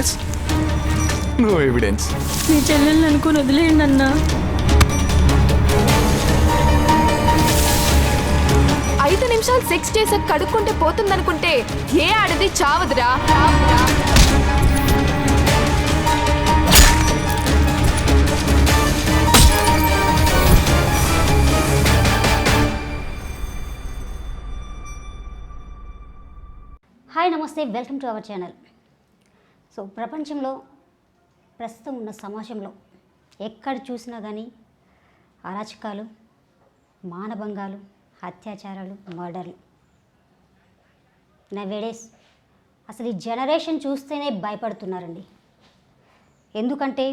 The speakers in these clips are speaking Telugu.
Yes, no evidence. మీ చెల్లెల్ని అనుకుని వదిలేయండి అన్నా. 5 నిమిషాలు సెక్స్ చేసాక కడుక్కుంటే పోతుందనుకుంటే ఏ ఆడది చావదురా. హాయ్ నమస్తే, welcome to our channel. So ప్రపంచంలో ప్రస్తుతం ఉన్న సమాజంలో ఎక్కడ చూసినా కానీ అరాచకాలు, మానభంగాలు, అత్యాచారాలు, మర్డర్లు. నవేడేస్ అసలు ఈ జనరేషన్ చూస్తేనే భయపడుతున్నారండి. ఎందుకంటే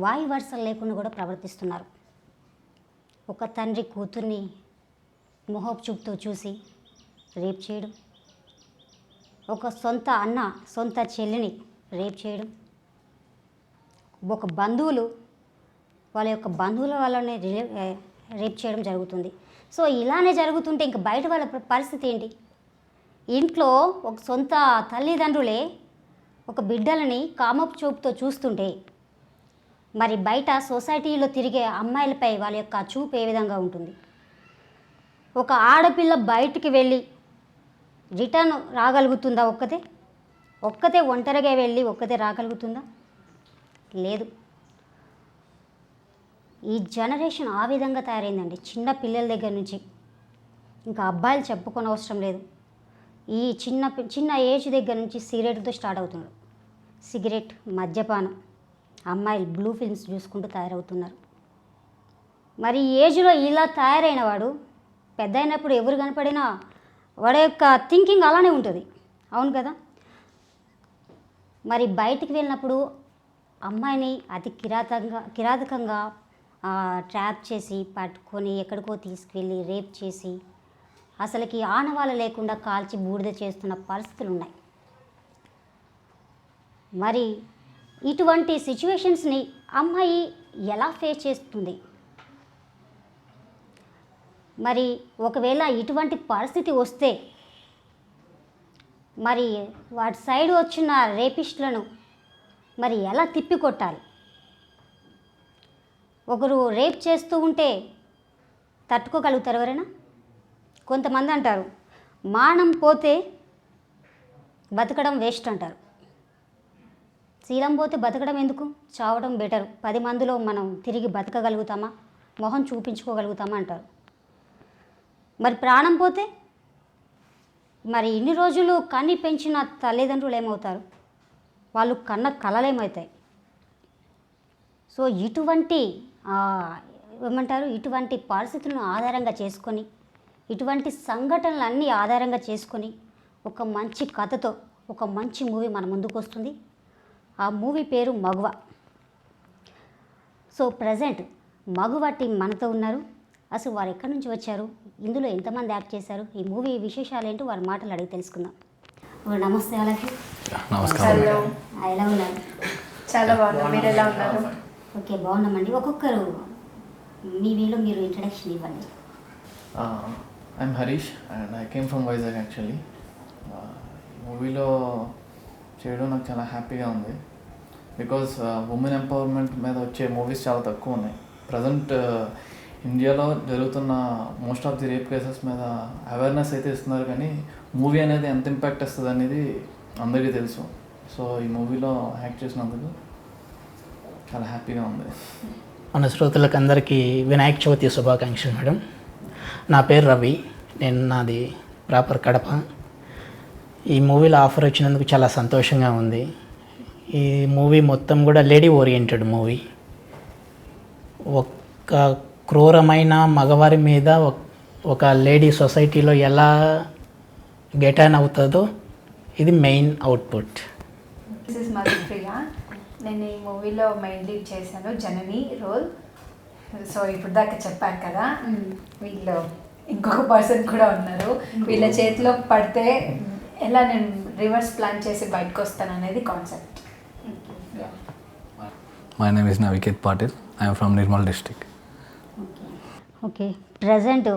వాయు వరుసలు లేకుండా కూడా ప్రవర్తిస్తున్నారు. ఒక తండ్రి కూతుర్ని మొహపు చూపుతో చూసి రేప్ చేయడం, ఒక సొంత అన్న సొంత చెల్లిని రేప్ చేయడం, ఒక బంధువులు వాళ్ళ యొక్క బంధువుల వాళ్ళని రేప్ చేయడం జరుగుతుంది. సో ఇలానే జరుగుతుంటే ఇంక బయట వాళ్ళ పరిస్థితి ఏంటి? ఇంట్లో ఒక సొంత తల్లిదండ్రులే ఒక బిడ్డలని కామపు చూపుతో చూస్తుంటే మరి బయట సొసైటీలో తిరిగే అమ్మాయిలపై వాళ్ళ యొక్క చూపు ఏ విధంగా ఉంటుంది? ఒక ఆడపిల్ల బయటికి వెళ్ళి రిటర్న్ రాగలుగుతుందా? ఒక్కతే ఒంటరిగా వెళ్ళి ఒక్కతే రాగలుగుతుందా? లేదు. ఈ జనరేషన్ ఆ విధంగా తయారైందండి. చిన్న పిల్లల దగ్గర నుంచి ఇంకా అబ్బాయిలు చెప్పుకొని అవసరం లేదు. ఈ చిన్న ఏజ్ దగ్గర నుంచి సిగరెట్తో స్టార్ట్ అవుతున్నారు. సిగరెట్, మద్యపానం, అమ్మాయిలు బ్లూ ఫిల్మ్స్ చూసుకుంటూ తయారవుతున్నారు. మరి ఈ ఏజ్లో ఇలా తయారైన వాడు పెద్ద అయినప్పుడు ఎవరు కనపడినా వాడి యొక్క థింకింగ్ అలానే ఉంటుంది. అవును కదా? మరి బయటికి వెళ్ళినప్పుడు అమ్మాయిని అతి కిరాతకంగా ట్రాప్ చేసి పట్టుకొని ఎక్కడికో తీసుకువెళ్ళి రేప్ చేసి అసలుకి ఆనవాళ్ళు లేకుండా కాల్చి బూడిద చేస్తున్న పరిస్థితులు ఉన్నాయి. మరి ఇటువంటి సిచ్యువేషన్స్ని అమ్మాయి ఎలా ఫేస్ చేస్తుంది? మరి ఒకవేళ ఇటువంటి పరిస్థితి వస్తే మరి వాటి సైడ్ వచ్చిన రేపిస్టులను మరి ఎలా తిప్పికొట్టాలి? ఒకరు రేప్ చేస్తూ ఉంటే తట్టుకోగలుగుతారు ఎవరైనా? కొంతమంది అంటారు మానం పోతే బతకడం వేస్ట్ అంటారు. శీలం పోతే బతకడం ఎందుకు, చావడం బెటరు. 10 మందిలో మనం తిరిగి బతకగలుగుతామా, మొహం చూపించుకోగలుగుతామా అంటారు. మరి ప్రాణం పోతే మరి ఇన్ని రోజులు కన్ని పెంచిన తల్లిదండ్రులు ఏమవుతారు? వాళ్ళు కన్న కలలేమవుతాయి? సో ఇటువంటి ఇటువంటి పరిస్థితులను ఆధారంగా చేసుకొని, ఇటువంటి సంఘటనలన్నీ ఆధారంగా చేసుకొని ఒక మంచి కథతో ఒక మంచి మూవీ మన ముందుకు వస్తుంది. ఆ మూవీ పేరు మగువ. సో ప్రజెంట్ మగువ టీం మనతో ఉన్నారు. అసలు వారు ఎక్కడి నుంచి వచ్చారు, ఇందులో ఎంతమంది యాక్ట్ చేశారు, ఈ మూవీ విశేషాలు ఏంటో వారి మాటలు అడిగి తెలుసుకుందాం. నమస్తే వాళ్ళకి. నమస్కారం. ఎలా ఉన్నారు? చాలా బాగున్నా, మీరు ఎలా ఉన్నారు? ఓకే, బాగున్నామండి. ఒక్కొక్కరు మీ వీలో మీరు ఇంట్రడక్షన్ ఇవ్వండి. I'm Harish and I came from Vizag actually. మూవీలో చేయడం నాకు చాలా హ్యాపీగా ఉంది. బికాజ్ ఉమెన్ ఎంపవర్మెంట్ మీద వచ్చే మూవీస్ చాలా తక్కువ ఉన్నాయి. ప్రజెంట్ ఇండియాలో జరుగుతున్న most of the rape cases మీద అవేర్నెస్ అయితే ఇస్తున్నారు, కానీ మూవీ అనేది ఎంత ఇంపాక్ట్ ఇస్తుంది అనేది అందరికీ తెలుసు. సో ఈ మూవీలో యాక్ట్ చేసినందుకు చాలా హ్యాపీగా ఉంది. మన శ్రోతలకు అందరికీ వినాయక చవితి శుభాకాంక్షలు మేడం. నా పేరు రవి, నాది ప్రాపర్ కడప. ఈ మూవీలో ఆఫర్ వచ్చినందుకు చాలా సంతోషంగా ఉంది. ఈ మూవీ మొత్తం కూడా లేడీ ఓరియంటెడ్ మూవీ. ఒక క్రూరమైన మగవారి మీద ఒక లేడీ సొసైటీలో ఎలా గెటాన్ అవుతుందో ఇది main output. This is Madhupriya. నేను ఈ మూవీలో మెయిన్ లీడ్ చేశాను, జనని రోల్. సో ఇప్పుడు దాకా చెప్పారు కదా, వీళ్ళు ఇంకొక పర్సన్ కూడా ఉన్నారు. వీళ్ళ చేతిలో పడితే ఎలా నేను రివర్స్ ప్లాన్ చేసి బయటకు వస్తాను అనేది concept. My name is Naviket Patil. I am from Nirmal district. Okay, present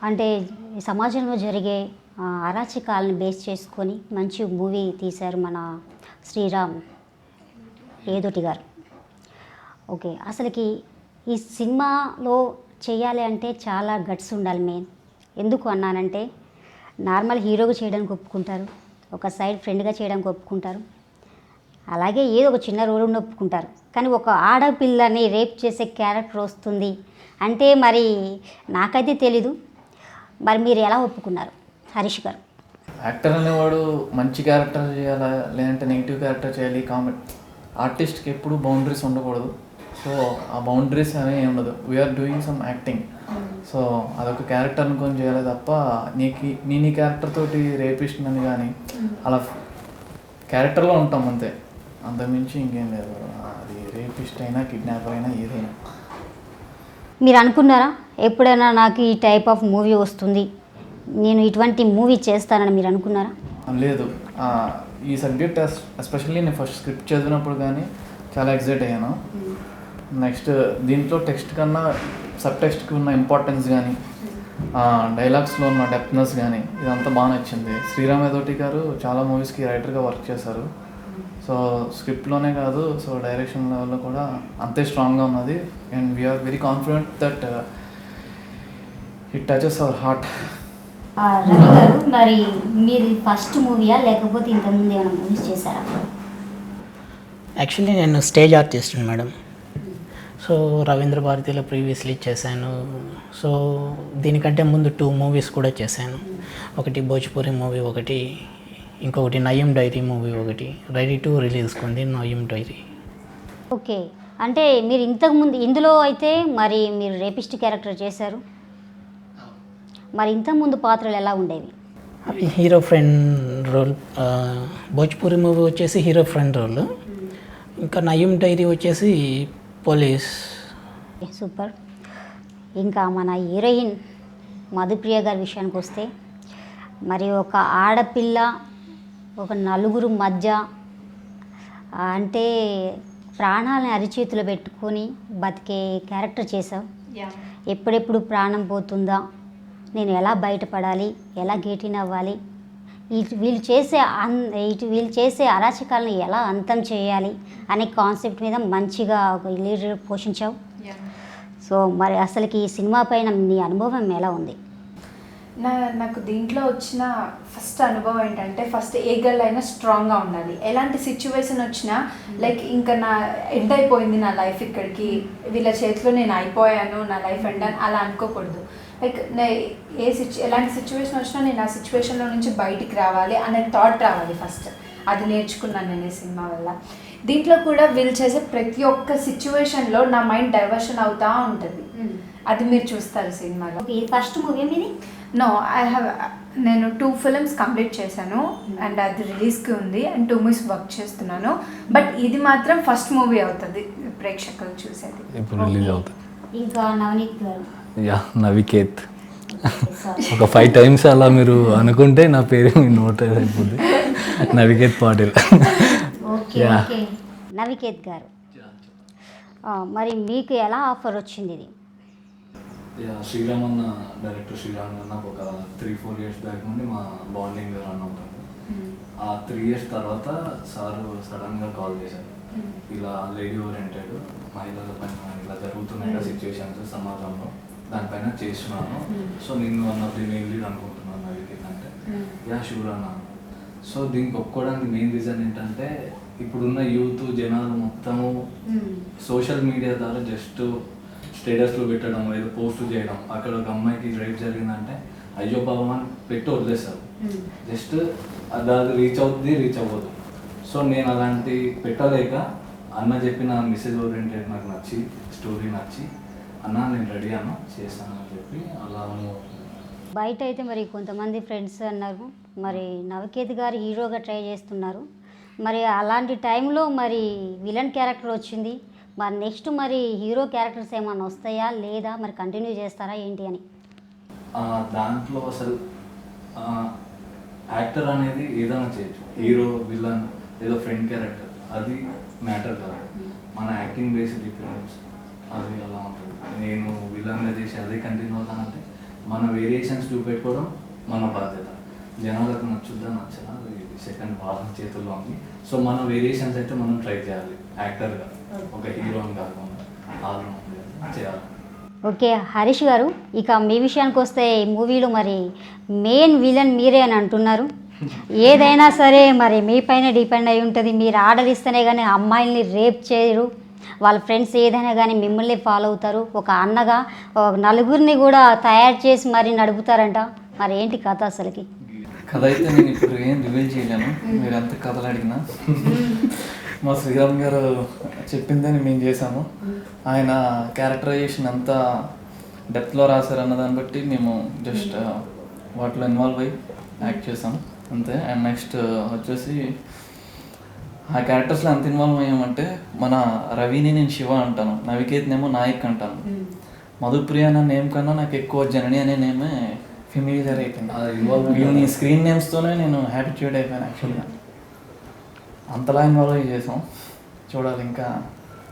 అంటే ఈ సమాజంలో జరిగే అరాచకాలను బేస్ చేసుకొని మంచి మూవీ తీశారు మన శ్రీరామ్ ఏదోటి గారు. ఓకే, అసలుకి ఈ సినిమాలో చేయాలి అంటే చాలా గట్స్ ఉండాలి మెయిన్. ఎందుకు అన్నానంటే నార్మల్ హీరోగా చేయడానికి ఒప్పుకుంటారు, ఒక సైడ్ ఫ్రెండ్గా చేయడానికి ఒప్పుకుంటారు, అలాగే ఏదో ఒక చిన్న రోల్ ఉండి ఒప్పుకుంటారు. కానీ ఒక ఆడపిల్లని రేప్ చేసే క్యారెక్టర్ వస్తుంది అంటే మరి నాకైతే తెలీదు. మరి మీరు ఎలా ఒప్పుకున్నారు హరీష్ గారు? యాక్టర్ అనేవాడు మంచి క్యారెక్టర్ చేయాలా లేదంటే నెగిటివ్ క్యారెక్టర్ చేయాలి, కామెడీ ఆర్టిస్ట్కి ఎప్పుడు బౌండరీస్ ఉండకూడదు. సో ఆ బౌండరీస్ అనేవి ఉండదు. We are doing some acting. So అదొక క్యారెక్టర్ అనుకొని చేయాలి తప్ప నీ క్యారెక్టర్ తోటి రేపిస్ట్ అని కానీ అలా క్యారెక్టర్లో ఉంటాం అంతే, అంతకుమించి ఇంకేం లేదు. అది రేపిస్ట్ అయినా కిడ్నాపర్ అయినా ఏదైనా. మీరు అనుకున్నారా ఎప్పుడైనా నాకు ఈ టైప్ ఆఫ్ మూవీ వస్తుంది, నేను ఇటువంటి మూవీ చేస్తానని మీరు అనుకున్నారా? లేదు, ఈ సబ్జెక్ట్ ఎస్పెషల్లీ నేను ఫస్ట్ స్క్రిప్ట్ చదివినప్పుడు కానీ చాలా ఎక్సైట్ అయ్యాను. నెక్స్ట్ దీంట్లో టెక్స్ట్ కన్నా సబ్ టెక్స్ట్కి ఉన్న ఇంపార్టెన్స్ కానీ డైలాగ్స్లో ఉన్న డెప్త్నెస్ కానీ ఇదంతా బాగా నచ్చింది. శ్రీరామ్ ఏదోటి గారు చాలా మూవీస్కి రైటర్గా వర్క్ చేశారు. సో స్క్రిప్ట్లోనే కాదు, సో డైరెక్షన్ లెవెల్లో కూడా అంతే స్ట్రాంగ్గా ఉన్నది. And we are very confident that it touches our heart. Ravi గారు, మరి మీరు ఫస్ట్ మూవీయా లేకపోతే ఇంతకుముందు ఏమైనా మూవీస్ చేశారా? యాక్చువల్లీ నేను stage artist madam. So Ravindra భారతిలో ప్రీవియస్లీ చేశాను. సో దీనికంటే ముందు 2 మూవీస్ కూడా చేశాను. ఒకటి భోజ్పురి మూవీ, ఇంకొకటి నయం డైరీ మూవీ, రెడీ టు రిలీజ్కి ఉంది నయం డైరీ. ఓకే, అంటే మీరు ఇంతకుముందు ఇందులో అయితే మరి మీరు రేపిస్ట్ క్యారెక్టర్ చేశారు, మరి ఇంతకుముందు పాత్రలు ఎలా ఉండేవి? అవి hero friend role. Bhojpuri movie వచ్చేసి హీరో ఫ్రెండ్ రోల్, ఇంకా నయం డైరీ వచ్చేసి పోలీస్. సూపర్. ఇంకా మన హీరోయిన్ మధుప్రియ గారి విషయానికి వస్తే, మరి ఒక ఆడపిల్ల ఒక నలుగురు మధ్య అంటే ప్రాణాలని అరిచేతిలో పెట్టుకొని బతికే క్యారెక్టర్ చేసావు. ఎప్పుడెప్పుడు ప్రాణం పోతుందా, నేను ఎలా బయటపడాలి, ఎలా గెటిన్ అవ్వాలి, వీళ్ళు చేసే అరాచకాలను ఎలా అంతం చేయాలి అనే కాన్సెప్ట్ మీద మంచిగా ఒక లీడ్ పోషించావు. సో మరి అసలుకి ఈ సినిమా పైన నీ అనుభవం ఎలా ఉంది? నాకు దీంట్లో వచ్చిన ఫస్ట్ అనుభవం ఏంటంటే, ఫస్ట్ ఏ గర్ల్ అయినా స్ట్రాంగ్గా ఉండాలి. ఎలాంటి సిచ్యువేషన్ వచ్చినా లైక్ ఇంకా నా ఎండ్ అయిపోయింది నా లైఫ్, ఇక్కడికి వీళ్ళ చేతిలో నేను అయిపోయాను, నా లైఫ్ ఎండ్ అని అలా అనుకోకూడదు. లైక్ ఎలాంటి సిచ్యువేషన్ వచ్చినా నేను ఆ సిచ్యువేషన్లో నుంచి బయటికి రావాలి అనే థాట్ రావాలి ఫస్ట్. అది నేర్చుకున్నాను నేను ఈ సినిమా వల్ల. దీంట్లో కూడా వీళ్ళు చేసే ప్రతి ఒక్క సిచ్యువేషన్లో నా మైండ్ డైవర్షన్ అవుతూ ఉంటుంది. అది మీరు చూస్తారు సినిమాలో. ఇది ఫస్ట్ మూవీ మీది? నో, నేను 2 ఫిల్మ్స్ కంప్లీట్ చేశాను అండ్ అది రిలీజ్కి ఉంది అండ్ 2 మూవీస్ వర్క్ చేస్తున్నాను. బట్ ఇది మాత్రం ఫస్ట్ మూవీ అవుతుంది ప్రేక్షకులు చూసేది. ఇప్పుడు రిలీజ్ అవుతుంది. ఇంకా నవనీత్ గారు? యా, నవికేత్. ఒక 5 టైమ్స్ అలా మీరు అనుకుంటే నా పేరు మీ నోట్ అయిపోద్ది. నవికేత్ పాటిల్. ఓకే ఓకే, నవికేత్ గారు, మరి మీకు ఎలా ఆఫర్ వచ్చింది ఇది? శ్రీరామ్ అన్న, డైరెక్టర్ శ్రీరామ్ అన్న నాకు ఒక 3-4 ఇయర్స్ బ్యాక్ నుండి మా బాండింగ్ రన్ అవుతుంది. ఆ 3 ఇయర్స్ తర్వాత సారు సడన్గా కాల్ చేశారు, ఇలా లేడీ ఓరియంటెడ్ మహిళల పైన ఇలా జరుగుతున్నాయి సిచ్యువేషన్స్ సమాజంలో, దానిపైన చేస్తున్నాను. సో నేను one of the main lead అనుకుంటున్నాను నవికేత్ అంటే. యా షూర్ అన్నాను. సో దీనికి ఒప్పుకోవడానికి మెయిన్ రీజన్ ఏంటంటే, ఇప్పుడున్న యూత్ జనాలు మొత్తము సోషల్ మీడియా ద్వారా జస్ట్ స్టేటస్లో పెట్టడం, ఏదో పోస్ట్ చేయడం, అక్కడ ఒక అమ్మాయికి రేప్ జరిగిందంటే అయ్యో పాపం అని పెట్టి వదిలేస్తారు. జస్ట్ అది రీచ్ అవ్వదు. సో నేను అలాంటి పెట్టలేక అన్న చెప్పిన మెసేజ్ ఓరియంటెడ్ నాకు నచ్చి, స్టోరీ నచ్చి, అన్న నేను రెడీ అన్న చేస్తాను అని చెప్పి అలా. బయట అయితే మరి కొంతమంది ఫ్రెండ్స్ అన్నారు, మరి నవికేత్ గారు హీరోగా ట్రై చేస్తున్నారు, మరి అలాంటి టైంలో మరి విలన్ క్యారెక్టర్ వచ్చింది, మరి నెక్స్ట్ మరి హీరో క్యారెక్టర్స్ ఏమైనా వస్తాయా లేదా, మరి కంటిన్యూ చేస్తారా ఏంటి అని? దాంట్లో అసలు యాక్టర్ అనేది ఏదైనా చేయొచ్చు, హీరో విలన్ ఏదో ఫ్రెండ్ క్యారెక్టర్ అది మ్యాటర్ కాదు. మన యాక్టింగ్ బేస్డ్ డిఫరెన్స్ అది అలా ఉంటుంది. నేను విలన్గా చేసి అదే కంటిన్యూ అవుతానంటే మన వేరియేషన్స్ చూపెట్టుకోవడం మన బాధ్యత. జనాలకు నచ్చుద్దా నచ్చదా ఇది సెకండ్ వాళ్ళ చేతుల్లో ఉంది. సో మన వేరియేషన్స్ అయితే మనం ట్రై చేయాలి యాక్టర్గా, ఒక హీరోని కాకుండా ఆల్రౌండ్ చేయాలి. ఓకే హరీష్ గారు, ఇక మీ విషయానికి వస్తే ఈ మూవీలో మరి మెయిన్ విలన్ మీరే అని అంటున్నారు. ఏదైనా సరే మరి మీ పైన డిపెండ్ అయి ఉంటుంది. మీరు ఆర్డర్ ఇస్తేనే కానీ అమ్మాయిల్ని రేప్ చేయరు, వాళ్ళ ఫ్రెండ్స్ ఏదైనా కానీ మిమ్మల్ని ఫాలో అవుతారు. ఒక అన్నగా నలుగురిని కూడా తయారు చేసి మరి నడుపుతారంట. మరి ఏంటి కథ అసలుకి? కథ అయితే నేను ఇప్పుడు ఏం రివీల్ చేయలేను, మీరు ఎంత కథలు అడిగినా. మా శ్రీరామ్ గారు చెప్పిందని మేము చేసాము. ఆయన క్యారెక్టరైజేషన్ అంతా డెప్త్లో రాశారన్న దాన్ని బట్టి మేము జస్ట్ వాటిలో ఇన్వాల్వ్ అయ్యి యాక్ట్ చేసాము అంతే. అండ్ నెక్స్ట్ వచ్చేసి ఆ క్యారెక్టర్స్లో ఎంత ఇన్వాల్వ్ అయ్యామంటే, మన రవిని నేను శివ అంటాను, నవికేత్నేమో నాయక్ అంటాను, మధుప్రియ అన్న నేమ్ కన్నా నాకు ఎక్కువ జనని అనే నేమే ఫెమిలియర్ అయిపోయింది. వీళ్ళని స్క్రీన్ నేమ్స్తోనే నేను హ్యాబిట్యూడ్ అయిపోయాను యాక్చువల్గా. అంతలా ఇన్వాల్వ్ అయ్యి చేసాం. చూడాలి ఇంకా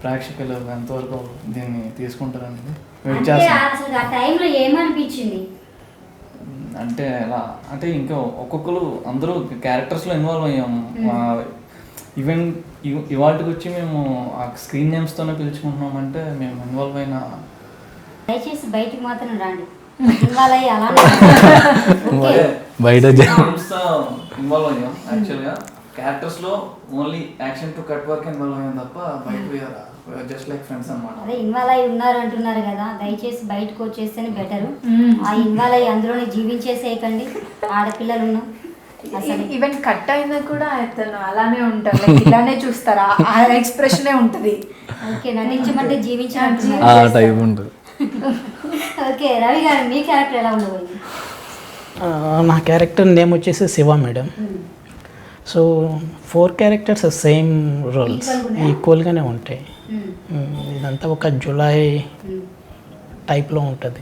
ప్రేక్షకులు ఎంతవరకు దీన్ని తీసుకుంటారనేది వెయిట్ చేస్తాం. అసలు ఆ టైంలో ఏమనిపించింది అంటే ఎలా అంటే ఇంకా ఒక్కొక్కరు అందరూ క్యారెక్టర్స్లో ఇన్వాల్వ్ అయ్యాము. ఈవెన్ ఇవాళకి వచ్చి మేము ఆ స్క్రీన్ నేమ్స్తోనే పిలుచుకుంటున్నామంటే మేము ఇన్వాల్వ్ అయిన. దయచేసి బయటికి మాత్రం రండి, ఇన్వాల్వ్ అయ్యి అలానే బయట ఇన్వాల్వ్ అయ్యాం. యాక్చువల్గా క్యారెక్టర్స్లో only action to cut work involve అయ్యాం తప్ప బయట జస్ట్ లైక్ ఫ్రెండ్స్ అన్నమాట. అదే ఇన్వాల్వ్ అయ్యి ఉన్నారు అంటున్నారు కదా, దయచేసి బయటకు వచ్చేస్తేనే బెటరు. ఆ ఇన్వాల్వ్ అయ్యి అందులోనే జీవించేసేయకండి, ఆడపిల్లలు ఉన్నాం. అసలు ఈవెన్ కట్ అయినా కూడా అతను అలానే ఉంటారు, like ఇలానే చూస్తారా, ఆ ఎక్స్ప్రెషనే ఉంటుంది. ఓకే, నటించమంటే ఆ టైప్ ఉంటుంది. ఓకే రవి గారు, మీ క్యారెక్టర్ ఎలా ఉండబోయింది? నా క్యారెక్టర్ నేమ్ వచ్చేసి Shiva madam. So 4 characters same roles, ఈక్వల్గానే ఉంటాయి. ఇదంతా ఒక జులై టైప్లో ఉంటుంది.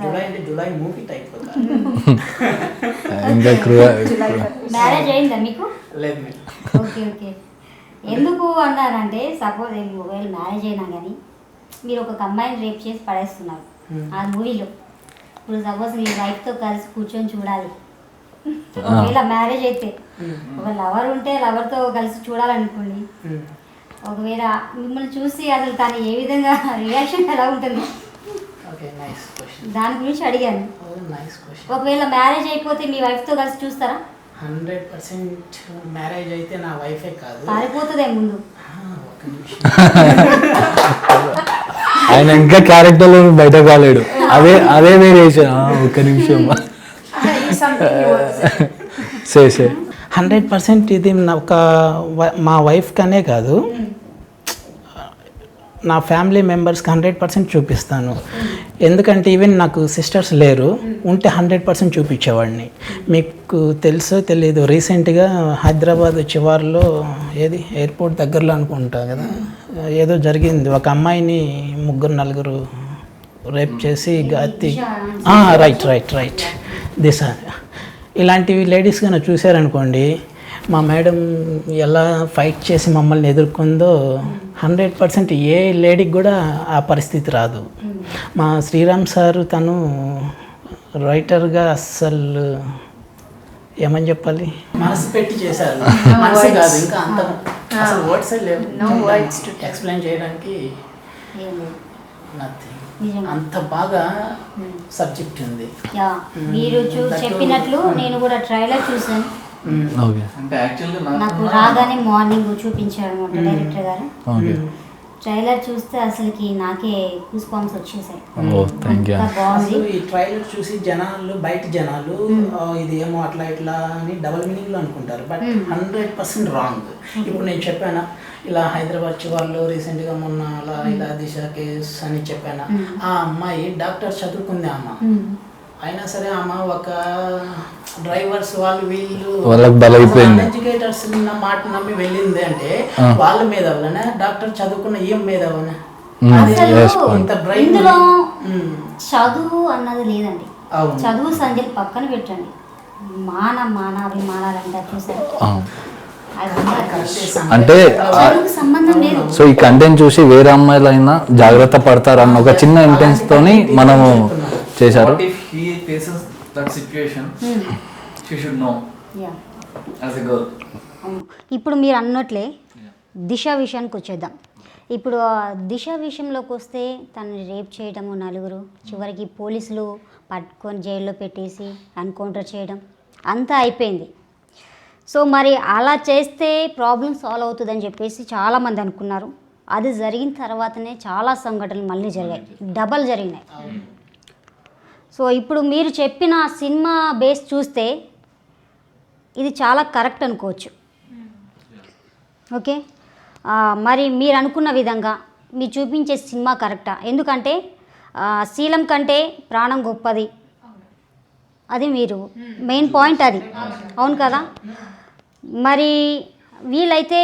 జులై అంటే జులై మూవీ టైప్. ఇంకా మ్యారేజ్ అయిందా మీకు? లేదు మేడం. Okay okay. ఎందుకు అన్నారంటే, సపోజ్ ఒకవేళ మ్యారేజ్ అయినా కానీ మీరు ఒక అమ్మాయిని రేప్ చేసి పడేస్తున్నారు ఆ మూవీలో. ఇప్పుడు సపోజ్ మీ వైఫ్తో కలిసి కూర్చొని చూడాలి, ఒకవేళ మ్యారేజ్ అయితే ఒక లవర్ ఉంటే లవర్తో కలిసి చూడాలనుకోండి, ఒకవేళ మిమ్మల్ని చూసి అసలు తను ఏ విధంగా రియాక్షన్ ఎలా ఉంటుంది? దాని గురించి అడిగాను. ఒకవేళ మ్యారేజ్ అయిపోతే మీ వైఫ్తో కలిసి చూస్తారా? 100% మ్యారేజ్ అయితే నా వైఫే కాదు, పారిపోతుందే ముందు. ఆయన ఇంకా క్యారెక్టర్లో బయట కాలేడు. అదే వేరియేషన్. ఒక్క నిమిషం. 100% ఇది మా వైఫ్ కనే కాదు, నా ఫ్యామిలీ మెంబర్స్కి 100% చూపిస్తాను. ఎందుకంటే ఈవెన్ నాకు సిస్టర్స్ లేరు, ఉంటే 100% చూపించేవాడిని. మీకు తెలుసో తెలియదు, రీసెంట్గా హైదరాబాద్ చివరిలో ఏది ఎయిర్పోర్ట్ దగ్గరలో అనుకుంటా కదా, ఏదో జరిగింది. ఒక అమ్మాయిని 3-4 రేప్ చేసి గతి. రైట్ దిశ. ఇలాంటివి లేడీస్ కన్నా చూశారనుకోండి, మా మేడం ఎలా ఫైట్ చేసి మమ్మల్ని ఎదుర్కొందో 100% ఏ లేడీకి కూడా ఆ పరిస్థితి రాదు. మా శ్రీరామ్ సారు తను రైటర్గా అస్సలు ఏమని చెప్పాలి, మనసు పెట్టి చేశారు. మనసు కాదు, ఇంకా అంత అసలు వర్డ్స్ లేవు, ఎక్స్ప్లెయిన్ చేయడానికి. అంత బాగా సబ్జెక్ట్ ఉంది. మీరు చెప్పినట్లు నేను కూడా ట్రైలర్ చూసాను. అంటే యాక్చువల్గా నాకు రాగానే మార్నింగ్ చూపించాడు అనమాట డైరెక్టర్ గారు. ట్రైలర్ చూస్తే అసలుకి నాకే గూస్ బంప్స్ వచ్చేసాయి. బాగుంది. ఈ ట్రైలర్ చూసి బయట జనాలు ఇది ఏమో అట్లా ఇట్లా అని డబల్ మీనింగ్లో అనుకుంటారు, బట్ 100% రాంగ్. ఇప్పుడు నేను చెప్పాను ఇలా హైదరాబాద్ చివర్లో రీసెంట్గా మొన్న ఇలా దిశ కేస్ అని చెప్పాను. ఆ అమ్మాయి డాక్టర్ చదువుకుంది అమ్మ, అయినా సరే అమ్మ ఒక డ్రైవర్స్ వాళ్ళకి బలైపోయింది. ఎడ్యుకేటర్స్ మాట నమ్మి వెళ్ళింది అంటే వాళ్ళ మీద వల్లనే, డాక్టర్ చదువుకున్న ఏం మీద వల్లనే. ఇందులో చదువు అన్నది లేదండి. చదువు సంజయ్ పక్కన పెట్టండి, మానాభిమానాలంటారు చూసారు, అంటే సంబంధం లేదు. సో ఈ కంటెంట్ చూసి వేరే అమ్మాయిలైనా జాగ్రత్త పడతారు అన్న ఒక చిన్న ఇంటెన్స్ తోని మనము చేశారు. She should know yeah as a girl. ఇప్పుడు మీరు అన్నట్లే దిశ విషయానికి వచ్చేద్దాం. ఇప్పుడు ఆ దిశ విషయంలోకి వస్తే తనని రేప్ చేయడము నలుగురు, చివరికి పోలీసులు పట్టుకొని జైల్లో పెట్టేసి ఎన్కౌంటర్ చేయడం అంతా అయిపోయింది. సో మరి అలా చేస్తే ప్రాబ్లం సాల్వ్ అవుతుందని చెప్పేసి చాలామంది అనుకున్నారు. అది జరిగిన తర్వాతనే చాలా సంఘటనలు మళ్ళీ జరిగాయి, డబల్ జరిగినాయి. సో ఇప్పుడు మీరు చెప్పిన సినిమా బేస్ చూస్తే ఇది చాలా కరెక్ట్ అనుకోవచ్చు. ఓకే, మరి మీరు అనుకున్న విధంగా మీరు చూపించే సినిమా కరెక్టా? ఎందుకంటే శీలం కంటే ప్రాణం గొప్పది, అది మీరు మెయిన్ పాయింట్ అది, అవును కదా? మరి వీళ్ళైతే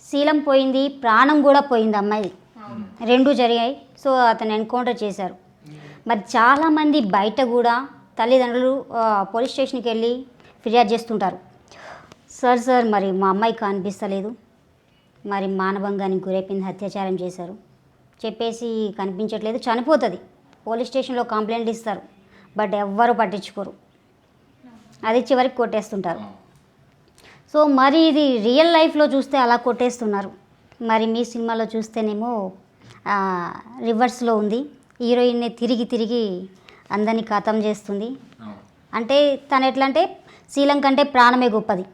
శీలం పోయింది, ప్రాణం కూడా పోయింది అమ్మాయి, రెండు జరిగాయి. సో అతను ఎన్కౌంటర్ చేశారు. మరి చాలామంది బయట కూడా తల్లిదండ్రులు పోలీస్ స్టేషన్కి వెళ్ళి ఫిర్యాదు చేస్తుంటారు, సార్ మరి మా అమ్మాయి కనిపిస్తలేదు, మరి మానభంగానికి గురైపోయింది, అత్యాచారం చేశారు చెప్పేసి కనిపించట్లేదు, చనిపోతుంది. పోలీస్ స్టేషన్లో కంప్లైంట్లు ఇస్తారు, బట్ ఎవ్వరు పట్టించుకోరు, అది చివరికి కొట్టేస్తుంటారు. సో మరి ఇది రియల్ లైఫ్లో చూస్తే అలా కొట్టేస్తున్నారు. మరి మీ సినిమాలో చూస్తేనేమో రివర్స్లో ఉంది, హీరోయిన్నే తిరిగి అందరినీ ఖతం చేస్తుంది. అంటే తను ఎట్లా అంటే శీలం కంటే ప్రాణమే గొప్పది.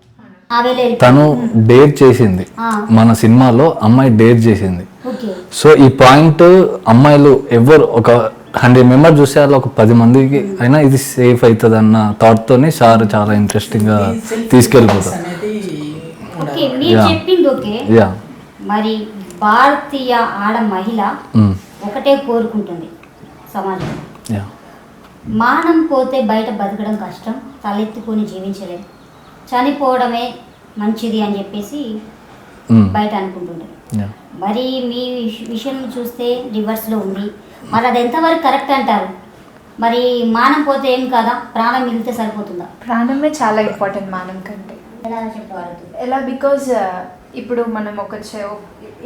తను డేర్ చేసింది మన సినిమాలో, అమ్మాయి డేర్ చేసింది. సో ఈ పాయింట్ అమ్మాయిలు ఎవరు ఒక 100 మెంబర్ చూసే వాళ్ళు ఒక 10 మందికి అయినా ఇది సేఫ్ అవుతుంది అన్న థాట్తోనే సార్ చాలా ఇంట్రెస్టింగ్గా తీసుకెళ్ళిపోతారు. ఓకే, మీరు చెప్పింది ఓకే. మరి భారతీయ ఆడ మహిళ ఒకటే కోరుకుంటుంది సమాజం, మానం పోతే బయట బతకడం కష్టం, తలెత్తుకొని జీవించలేము, చనిపోవడమే మంచిది అని చెప్పేసి బయట అనుకుంటుంటారు. మరి మీ విషయం చూస్తే రివర్స్లో ఉంది. మరి అది ఎంతవరకు కరెక్ట్ అంటారు? మరి మానం పోతే ఏం కదా, ప్రాణం మిగిలితే సరిపోతుందా? ప్రాణమే చాలా ఇంపార్టెంట్ మానం కంటే. ఎలా చెప్పాలి? ఎలా బికాజ్ ఇప్పుడు మనం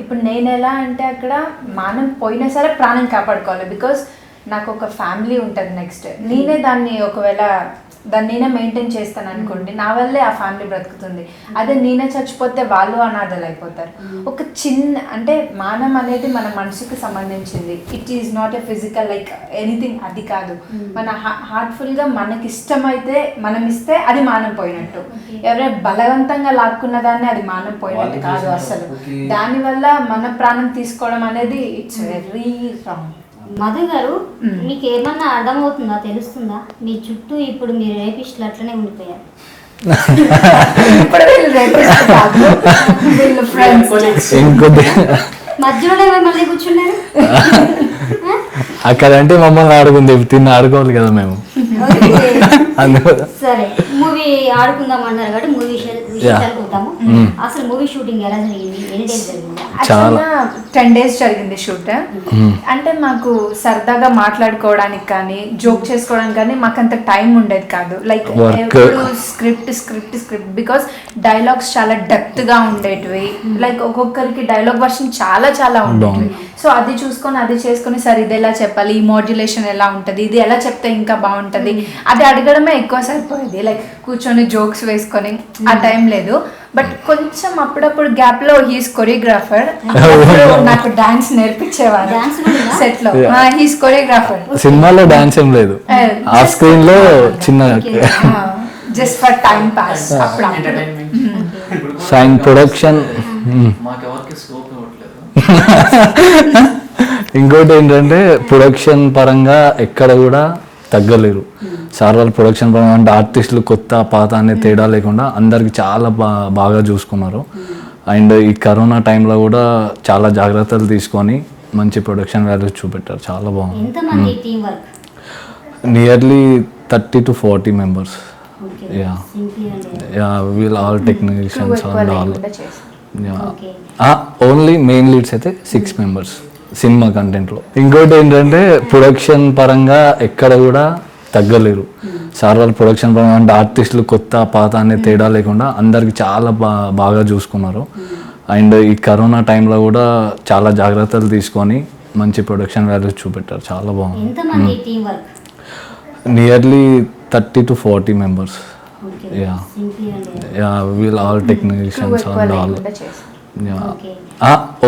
ఇప్పుడు నేను ఎలా అంటే అక్కడ మానం పోయినా సరే ప్రాణం కాపాడుకోవాలి. బికాజ్ నాకు ఒక ఫ్యామిలీ ఉంటుంది నెక్స్ట్, నేనే దాన్ని ఒకవేళ నేనే మెయింటైన్ చేస్తాను అనుకోండి, నా వల్లే ఆ ఫ్యామిలీ బ్రతుకుతుంది. అదే నేనే చచ్చిపోతే వాళ్ళు అనాథలు అయిపోతారు. ఒక చిన్న అంటే మానం అనేది మన మనసుకి సంబంధించింది. It is not a physical like anything, అది కాదు. మన హార్ట్ఫుల్గా మనకి ఇష్టమైతే మనం ఇస్తే అది మానం పోయినట్టు. ఎవరైనా బలవంతంగా లాక్కున్న దాన్ని అది మానం పోయినట్టు కాదు అసలు. దానివల్ల మన ప్రాణం తీసుకోవడం అనేది ఇట్స్ వెరీ రాంగ్. మధు గారు, మీకు ఏమన్నా అర్థమవుతుందా, తెలుస్తుందా? మీ చుట్టూ ఇప్పుడు మీరు రేపిస్టులు అట్లనే ఉండిపోయారు. మధ్యలో మళ్ళీ కూర్చున్నారు అక్కడ అంటే మమ్మల్ని ఆడుకుంది, ఆడుకోవాలి కదా మేము. సరే, మూవీ ఆడుకుందాం అన్నారు కాబట్టి మూవీ విషయాలకు వద్దాము. అసలు మూవీ షూటింగ్ ఎలా జరిగింది, ఎన్ని డేస్ జరిగింది? చాలా 10 days జరిగింది షూట్. అంటే మాకు సరదాగా మాట్లాడుకోవడానికి కానీ జోక్ చేసుకోవడానికి కానీ మాకు అంత టైం ఉండేది కాదు. లైక్ ఎప్పుడు స్క్రిప్ట్ బికాస్ డైలాగ్స్ చాలా డెప్త్ గా ఉండేటివి. లైక్ ఒక్కొక్కరికి డైలాగ్ వర్షన్ చాలా ఉండేటివి. సో అది చూసుకొని అది చేసుకొని సార్ ఇది ఎలా చెప్పాలి, ఈ మాడ్యులేషన్ ఎలా ఉంటుంది, ఇది ఎలా చెప్తే ఇంకా బాగుంటుంది, అది అడగడమే ఎక్కువ సరిపోయేది. లైక్ కూర్చొని జోక్స్ వేసుకొని ఆ టైం లేదు. బట్ కొంచెం అప్పుడప్పుడు గ్యాప్ లో హీస్ కొరియోగ్రాఫర్, నాకు డాన్స్ నేర్పించేవారు సెట్ లో. He's choreographer. సినిమాలో డాన్స్ ఏం లేదు, ఆ స్క్రీన్ లో చిన్న జస్ట్ ఫర్ టైం పాస్. సైన్ ప్రొడక్షన్. ఇంకోటి ఏంటంటే ప్రొడక్షన్ పరంగా ఎక్కడ కూడా తగ్గలేరు సార్ వాళ్ళు. ప్రొడక్షన్ పరంగా అంటే ఆర్టిస్టులు కొత్త పాత అనే తేడా లేకుండా అందరికి చాలా బాగా చూసుకున్నారు. అండ్ ఈ కరోనా టైంలో కూడా చాలా జాగ్రత్తలు తీసుకొని మంచి ప్రొడక్షన్ వాల్యూస్ చూపెట్టారు, చాలా బాగుంది. Nearly 30 to 40 members. We'll all technicians and all. Only main leads అయితే 6 members సినిమా కంటెంట్లో. ఇంకోటి ఏంటంటే ప్రొడక్షన్ పరంగా ఎక్కడ కూడా తగ్గలేరు సార్ వాళ్ళు. ప్రొడక్షన్ పరంగా అంటే ఆర్టిస్టులు కొత్త పాత అనే తేడా లేకుండా అందరికి చాలా బాగా చూసుకున్నారు. అండ్ ఈ కరోనా టైంలో కూడా చాలా జాగ్రత్తలు తీసుకొని మంచి ప్రొడక్షన్ వాల్యూస్ చూపెట్టారు, చాలా బాగుంది. Nearly 30 to 40 members. Yeah. Simply అండి. Yeah, we'll all technicians ఎక్కువ and all. లేకుండా చేశారు. Yeah. Okay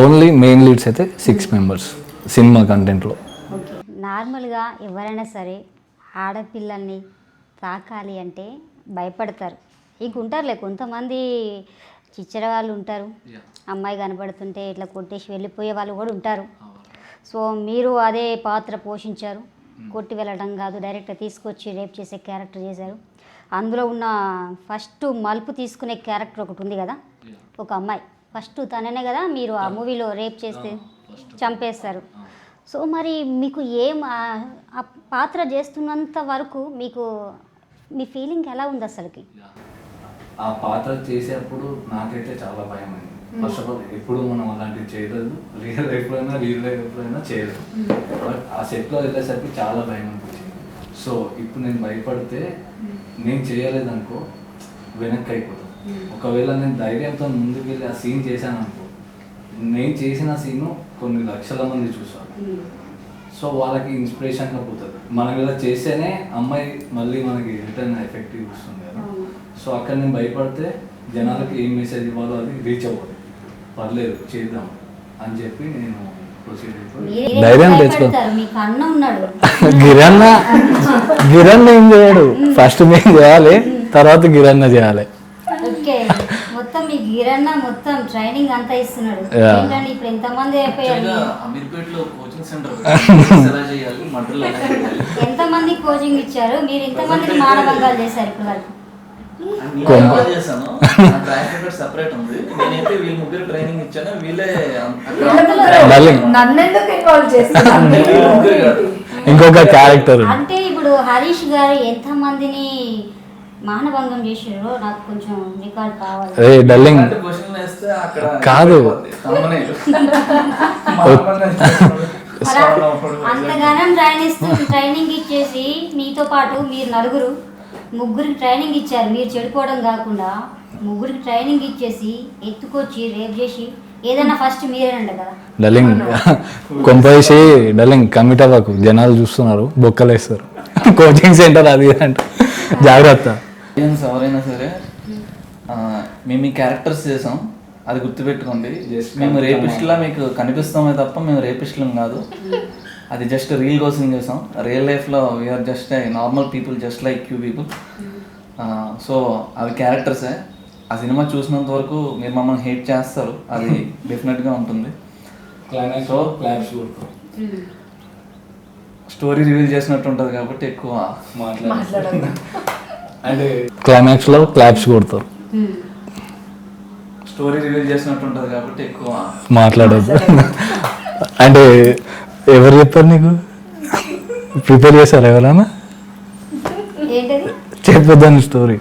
only main leads అయితే 6 మెంబర్స్ సినిమా కంటెంట్లో. ఓకే. నార్మల్గా ఎవరైనా సరే ఆడపిల్లల్ని తాకాలి అంటే భయపడతారు. ఇంక ఉంటారులే కొంతమంది చిచ్చర వాళ్ళు ఉంటారు, అమ్మాయి కనబడుతుంటే ఇట్లా కొట్టేసి వెళ్ళిపోయే వాళ్ళు కూడా ఉంటారు. సో మీరు అదే పాత్ర పోషించారు, కొట్టి వెళ్ళడం కాదు డైరెక్ట్గా తీసుకొచ్చి రేప్ చేసే క్యారెక్టర్ చేశారు. అందులో ఉన్న ఫస్ట్ మలుపు తీసుకునే క్యారెక్టర్ ఒకటి ఉంది కదా, ఒక అమ్మాయి ఫస్ట్ తననే కదా మీరు ఆ మూవీలో రేప్ చేస్తే చంపేస్తారు. సో మరి మీకు ఏం ఆ పాత్ర చేస్తున్నంత వరకు మీకు మీ ఫీలింగ్ ఎలా ఉంది అసలుకి? ఆ పాత్ర చేసేటప్పుడు నాకైతే చాలా భయం అయింది. ఫస్ట్ ఆఫ్ ఆల్ ఎప్పుడు మనం అలాంటివి చేయలేదు, రియల్ లైఫ్లోనైనా రియల్ లైఫ్లోనైనా చేయలేదు. బట్ ఆ సెట్లో వెళ్ళేసరికి చాలా భయం అనిపించింది. సో ఇప్పుడు నేను భయపడితే నేను చేయలేదనుకో వెనక్కి అయిపోతాను. ఒకవేళ నేను ధైర్యంతో ముందుకు వెళ్ళి ఆ సీన్ చేశాను అనుకో, నేను చేసిన సీను కొన్ని లక్షల మంది చూసారు. సో వాళ్ళకి ఇన్స్పిరేషన్గా పోతుంది. మనం ఇలా చేస్తేనే అమ్మాయి మళ్ళీ మనకి రిటర్న్ ఎఫెక్టివ్ వస్తుంది కదా. సో అక్కడ నేను భయపడితే జనాలకి ఏం మెసేజ్ ఇవ్వాలో అది రీచ్ అవ్వదు. పర్లేదు చేద్దాం అని చెప్పి నేను ప్రొసీడ్ అయిపోయి ధైర్యం తెచ్చుకో. మీకు అన్న ఉన్నాడు, గిరన్న ఏం చేయడు, ఫస్ట్ మేము చేయాలి, తర్వాత గిరన్న చేయాలి. ఓకే. మొత్తం మీ గిరన్న మొత్తం ట్రైనింగ్ అంతా ఇస్తున్నాడు. Yeah. ఏంటంటే ఇప్పుడు ఎంతమంది అయిపోయారు, అమీర్పేటలో కోచింగ్ సెంటర్ ఎలా చేయాలి, మంటలు ఎలా చేయాలి, ఎంతమంది కోచింగ్ ఇచ్చారు, మీరు ఎంతమందిని మానభంగాలు చేశారు ఇప్పుడు వరకు? నేను చేశాను. నా ట్రాక్ రికార్డ్ సెపరేట్ ఉంది. నేనైతే వీళ్ళు ముగ్గురు ట్రైనింగ్ ఇచ్చాను. వీళ్ళే నన్నెందుకు ఇన్వాల్వ్ చేస్తున్నారు? ముగ్గురు కాదు. ఇంకొక క్యారెక్టర్ అంటే ఇప్పుడు హరీష్ గారు ఎంతమందిని మానభంగం చేసారో నాకు కొంచెం రికార్డ్ కావాలి. ఏ డల్లింగ్ అంటే క్వశ్చన్ వేస్తే అక్కడ కాదు. thumbnail. అంతగానం ట్రైనింగ్ ఇచ్చేసి మీతో పాటు మీరు నలుగురు ముగ్గురికి ట్రైనింగ్ ఇచ్చారు. మీరు చెడిపోవడం కాకుండా ముగ్గురికి ట్రైనింగ్ ఇచ్చేసి ఎత్తుకొచ్చి రేప్ చేసి ఏదైనా ఫస్ట్ మీరేనంట కదా. డల్లింగ్ కొంపేసి డల్లింగ్ కమిట్ అవ్వకు, జనాలు చూస్తున్నారు, బొక్కలేస్తారు. కోచింగ్ సెంటర్ అది అంట, జాగ్రత్త. ఎవరైనా సరే మేము ఈ క్యారెక్టర్స్ చేసాం, అది గుర్తుపెట్టుకోండి. మేము రేపిస్ట్లా మీకు కనిపిస్తామే తప్ప మేము రేపిస్ట్లం కాదు. అది జస్ట్ రీల్ కోసం చేసాం. రియల్ లైఫ్లో we are just normal people, just like you people. So అవి క్యారెక్టర్సే. ఆ సినిమా చూసినంత వరకు మీరు మమ్మల్ని హేట్ చేస్తారు, అది డెఫినెట్గా ఉంటుంది. క్లైమాక్స్ క్లాప్స్ కొడతాం, స్టోరీ రివీల్ చేసినట్టు ఉంటుంది కాబట్టి ఎక్కువ మాట్లాడదు. అంటే క్లైమాక్స్ లో క్లాప్స్ కొడతారు, స్టోరీ రివీల్ చేసినట్టు ఉంటుంది కాబట్టి ఎక్కువ మాట్లాడదు. అంటే ఎవరు చెప్పారు నీకు? ప్రిపేర్ చేశారు ఎవరైనా? ఏంటది? చెప్పొద్దని స్టోరీ.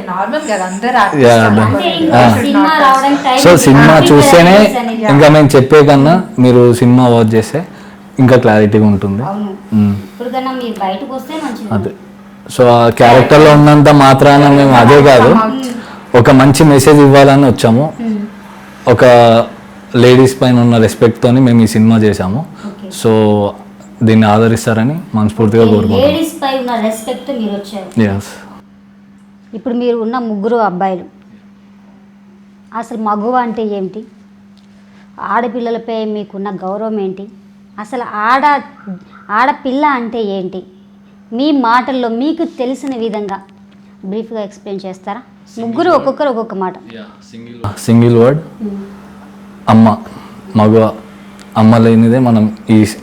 నార్మల్ కదా అందరూ అంటే ఇంకో సినిమా రావడానికి టైం సో సినిమా చూస్తేనే ఇంకా మేము చెప్పే కన్నా మీరు సినిమా వాచ్ చేస్తే ఇంకా క్లారిటీగా ఉంటుంది. అవును. ఇప్పుడు కన్నా మీరు బయటకు వస్తే మంచిది. అదే. సో ఆ క్యారెక్టర్లో ఉన్నంత మాత్రాన మేము అదే కాదు, ఒక మంచి మెసేజ్ ఇవ్వాలని వచ్చాము. ఒక లేడీస్ పైన ఉన్న రెస్పెక్ట్తోని మేము ఈ సినిమా చేసాము. సో దీన్ని ఆదరిస్తారని మనస్ఫూర్తిగా కోరుకుంటున్నాం. లేడీస్ పై ఉన్న రెస్పెక్ట్ మీరు వచ్చారు. ఎస్. ఇప్పుడు మీరు ఉన్న ముగ్గురు అబ్బాయిలు అసలు మగువ అంటే ఏమిటి, ఆడపిల్లలపై మీకున్న గౌరవం ఏంటి, అసలు ఆడపిల్ల అంటే ఏంటి, మీ మాటల్లో మీకు తెలిసిన విధంగా బ్రీఫ్గా ఎక్స్ప్లెయిన్ చేస్తారా? ముగ్గురు ఒక్కొక్కరు ఒక్కొక్క మాట. సింగిల్ వర్డ్, అమ్మ. మగ అమ్మ లేనిదే మనం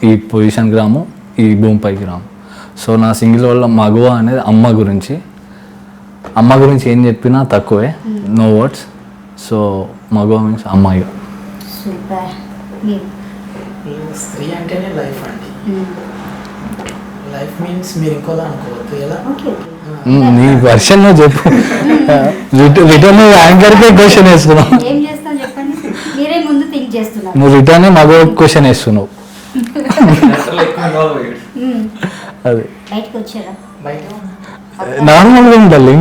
ఈ పొజిషన్కి రాము, ఈ భూమిపైకి రాము. సో నా సింగిల్ వర్డ్ మగవ అనేది అమ్మ గురించి. అమ్మ గురించి ఏం చెప్పినా తక్కువే, నో వర్డ్స్. సో మగవ మీన్స్ అమ్మాయిగా. సూపర్. స్త్రీ అంటేనే లైఫ్ అండి. లైఫ్ మీన్స్ మీరు ఇంకోలా అనుకోవద్దు. ఎలా? నీ వర్షన్లో చెప్పు. రిటర్న్ యాంకర్కే క్వశ్చన్ వేస్తున్నావు. ఏం చేస్తాం చెప్పండి, మీరే ముందు థింక్ చేస్తున్నారు. నువ్వు రిటర్న్ మగ క్వశ్చన్ వేస్తున్నావు. అది బయటకు వచ్చారా? బయట నార్మల్గా ఉండాలి.